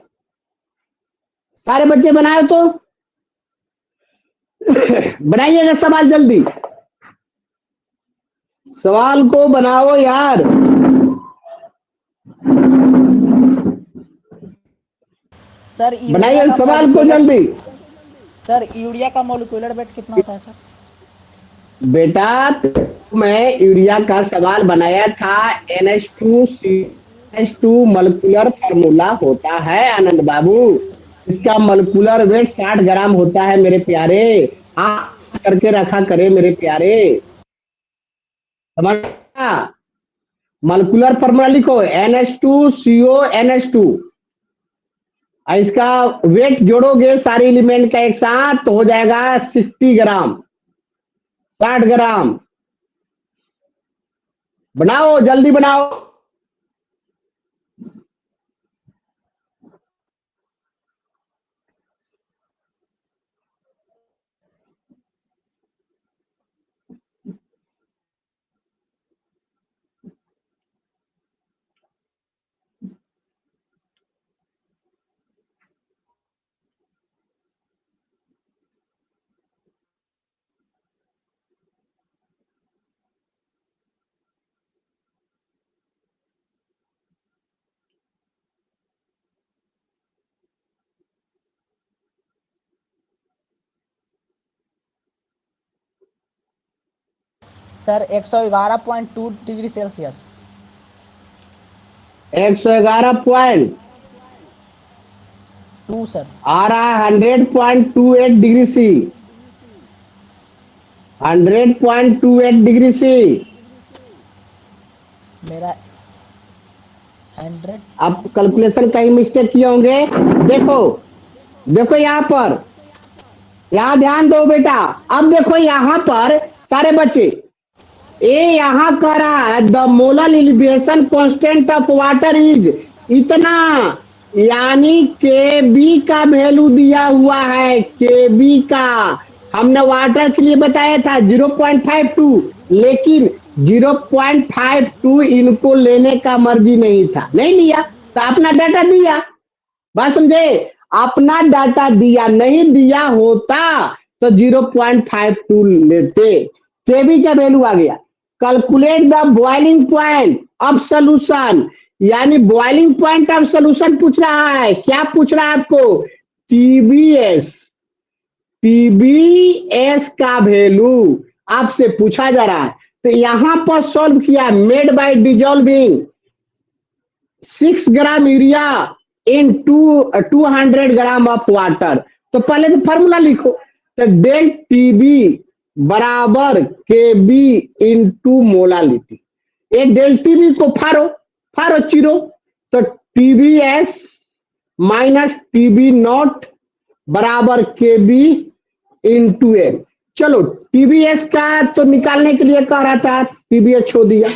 सारे बच्चे बनाए तो बनाइएगा सवाल जल्दी, सवाल को बनाओ यार। सर यूरिया बनाइए का सवाल को molecular- जल्दी। सर यूरिया का मोलिकुलर वेट कितना होता है सर? बेटा मैं यूरिया का सवाल बनाया था, NH2 मॉलिक्यूलर फार्मूला होता है आनंद बाबू, इसका मॉलिक्यूलर वेट 60 ग्राम होता है मेरे प्यारे, आप करके रखा करे मेरे प्यारे, समझा? मॉलिक्यूलर फार्मूला लिखो NH2CO NH2, इसका वेट जोड़ोगे सारे एलिमेंट का एक साथ तो हो जाएगा 60 ग्राम, 60 ग्राम। बनाओ जल्दी बनाओ। Sir 111.2 degree Celsius. 111.2 सर आ रहा है 100.28 डिग्री सी, 100.28 डिग्री सी। मेरा 100। आप कैलकुलेशन कहीं मिस्टेक किए होंगे। देखो देखो यहाँ पर, यहाँ ध्यान दो बेटा। अब देखो यहाँ पर सारे बच्चे, ए यहाँ कह रहा है the molar elevation constant of water is इतना, यानी के बी का वैल्यू दिया हुआ है, के बी का हमने वाटर के लिए बताया था 0.52, लेकिन 0.52 इनको लेने का मर्जी नहीं था, नहीं लिया तो अपना डाटा दिया, बात समझे? अपना डाटा दिया, नहीं दिया होता तो 0.52 लेते। केबी का वैल्यू आ गया। Calculate the boiling point of solution, यानी बॉइलिंग पॉइंट ऑफ सोल्यूशन पूछ रहा है। क्या पूछ रहा है आपको? टीबीएस, टीबीएस का वैल्यू आपसे पूछा जा रहा है। तो यहां पर सॉल्व किया, made by dissolving 6 gram urea in 200 gram of water. तो पहले तो फॉर्मूला लिखो, तो डेल टीबी बराबर के बी इंटू मोलालिटी। ये डेल टीबी को फारो चिरो, तो टीबीएस माइनस टीबी नॉट बराबर के बी इंटू एम। चलो टीबीएस का तो निकालने के लिए कह रहा था, टीबीएस छोड़ दिया,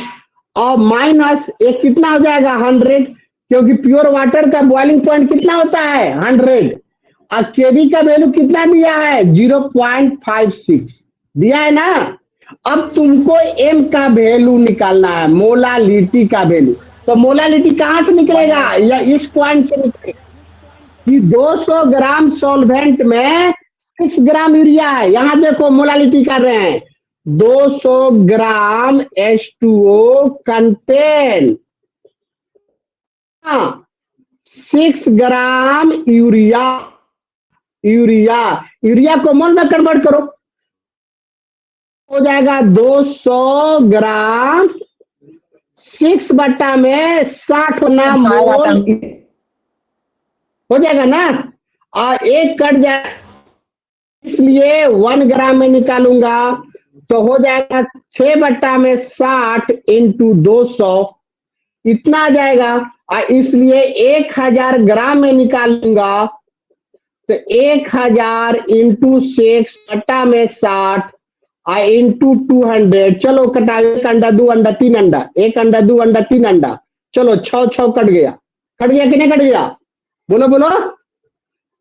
और माइनस एक कितना हो जाएगा 100, क्योंकि प्योर वाटर का बॉइलिंग पॉइंट कितना होता है 100, और केबी का वैल्यू कितना दिया है 0.56 दिया है ना। अब तुमको एम का वैल्यू निकालना है, मोलालिटी का वैल्यू। तो मोलालिटी कहां से निकलेगा? या इस पॉइंट से निकलेगा कि 200 ग्राम सॉल्वेंट में 6 ग्राम यूरिया है। यहां देखो मोलालिटी कर रहे हैं, 200 ग्राम H2O contain 6 gram urea. Urea को मोल में कन्वर्ट करो, हो जाएगा 200 ग्राम 6 बट्टा में 60 होना मोल हो जाएगा ना, और एक कट जाए इसलिए 1 ग्राम में निकालूंगा, तो हो जाएगा 6 बट्टा में 60 इंटू 200 इतना आ जाएगा, और इसलिए 1000 ग्राम में निकालूंगा, तो 1000 इंटू 6 बट्टा में 60 और इंटू 200। चलो कटा, 1 अंडा 2 अंडा 3 अंडा, 1 अंडा 2 अंडा 3 अंडा, चलो 6 कट गया कि नहीं कट गया? बोलो बोलो,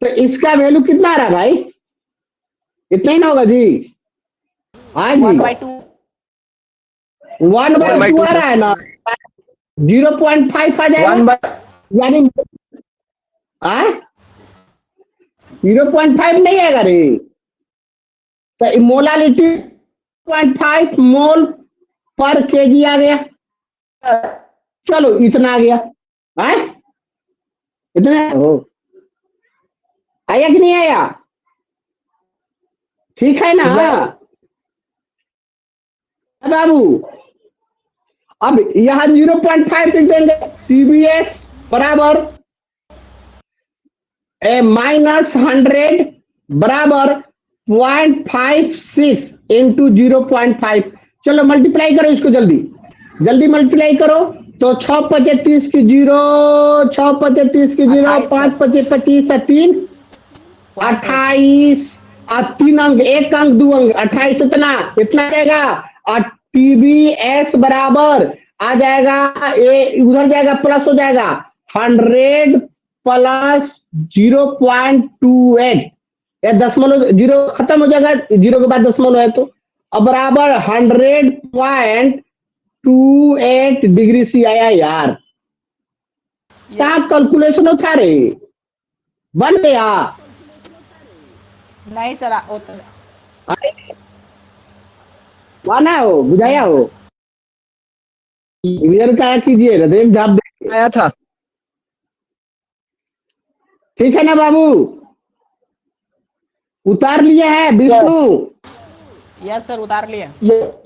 तो इसका वैल्यू कितना आ रहा है भाई? इतना ही ना होगा जी? हाँ जी, 1/2 1/2 आ रहा है ना, 0.5 आ जाएगा, 1/2 यानी 0.5 नहीं आएगा रे। तो मोलालिटी 0.5 मोल पर केजी आ गया। चलो इतना आ गया, है इतना हो आया कि नहीं आया? ठीक है ना बाबू? अब यहाँ 0.5 लिख देंगे, TBS बराबर -100 बराबर 0.56 इंटू 0.5। चलो मल्टीप्लाई करो इसको, जल्दी जल्दी मल्टीप्लाई करो। तो 6 पचे 30 की 0, 6 पचे 30 की 0, 5 पचे 25 और 3 28 और 3 अंक, 1 अंक 2 अंक 28, इतना आएगा। और TBS बराबर आ जाएगा, ये उधर जाएगा प्लस हो जाएगा, 100 प्लस 0.28, ये दशमलव जीरो खत्म हो जाएगा, जीरो के बाद दशमलव है तो, अब बराबर 100.28 डिग्री सी आया यार। क्या कैलकुलेशन उठा रहे, बन गया? नहीं सर वाना हो, बुझाया हो, रिविजन क्या कीजिए, हृदय झाप दे आया था। ठीक है ना बाबू? उतार लिया है विष्णु? यस सर उतार लिए।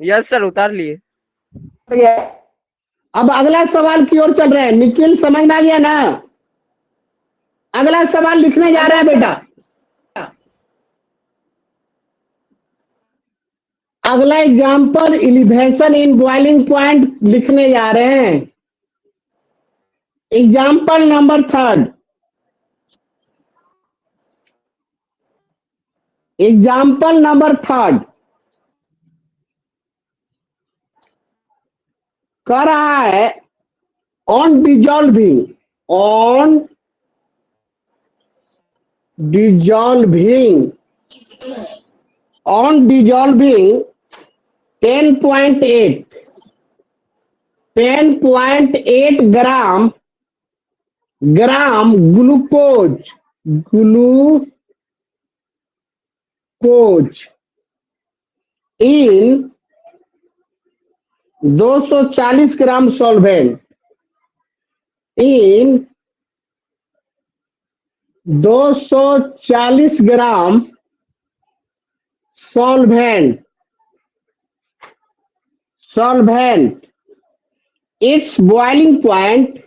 यस सर उतार लिए। अब अगला सवाल की ओर चल रहे हैं। निखिल समझ में आ गया ना? अगला सवाल लिखने जा रहा है बेटा। अगला example elevation in boiling point लिखने जा रहे हैं। एग्जाम्पल नंबर 3, एग्जाम्पल नंबर 3 कह रहा है on dissolving 10.8 gram glucose in 240 gram solvent, in 240 gram solvent, its boiling point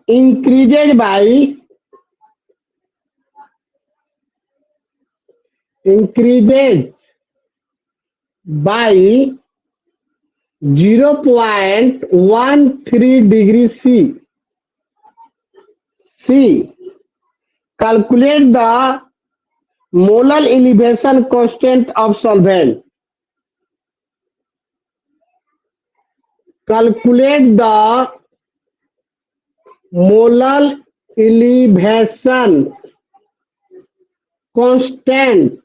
increases by 0.13 degree C. Calculate the molar elevation constant of solvent. Calculate the molar elevation constant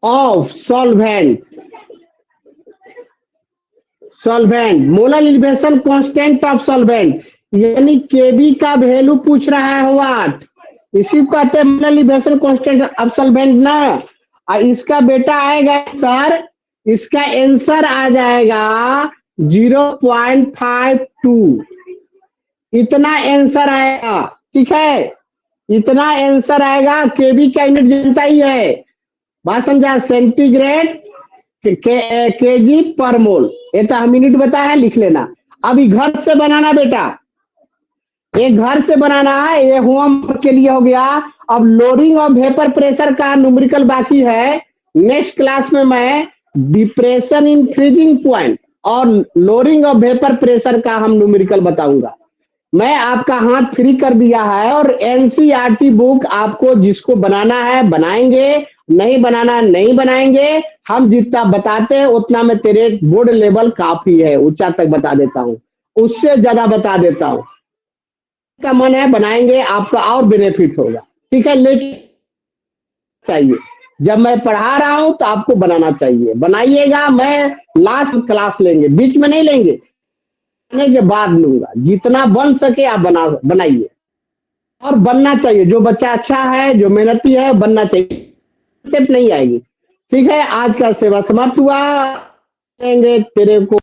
of solvent. Molar elevation constant of solvent, यानी केबी का value पूछ रहा है what, इसी को कहते हैं molar elevation constant of solvent ना। और इसका बेटा आएगा सर, इसका आंसर आ जाएगा 0.52, इतना आंसर आएगा। ठीक है, इतना आंसर आएगा। केबी का यूनिट जानता ही है, बात समझा, सेंटीग्रेड केजी पर मोल, ये तो हम यूनिट बताया है, लिख लेना। अभी घर से बनाना बेटा, ये घर से बनाना है, ये होमवर्क के लिए हो गया। अब लोडिंग और वेपर प्रेशर का न्यूमेरिकल बाकी है। नेक्स्ट क्लास में मैं डिप्रेशन इन फ्रीजिंग पॉइंट और लोडिंग और वेपर प्रेशर का हम न्यूमेरिकल बताऊंगा। मैं आपका हाथ फ्री कर दिया है और एनसीईआरटी बुक आपको जिसको बनाना है बनाएंगे, नहीं बनाना नहीं बनाएंगे। हम जितना बताते हैं उतना में तेरे बोर्ड लेवल काफी है, ऊंचा तक बता देता हूँ, उससे ज्यादा बता देता हूँ। का मन है बनाएंगे, आपका और बेनिफिट होगा। ठीक है, लेकिन चाहिए जब मैं पढ़ा रहा हूं तो आपको बनाना चाहिए, बनाइएगा। मैं लास्ट क्लास लेंगे, बीच में नहीं लेंगे, बनाने के बाद लूंगा। जितना बन सके आप बनाइए और बनना चाहिए। जो बच्चा अच्छा है, जो मेहनती है, बनना चाहिए, स्टेप नहीं आएगी। ठीक है, आज का सेवा समाप्त हुआ। तेरे को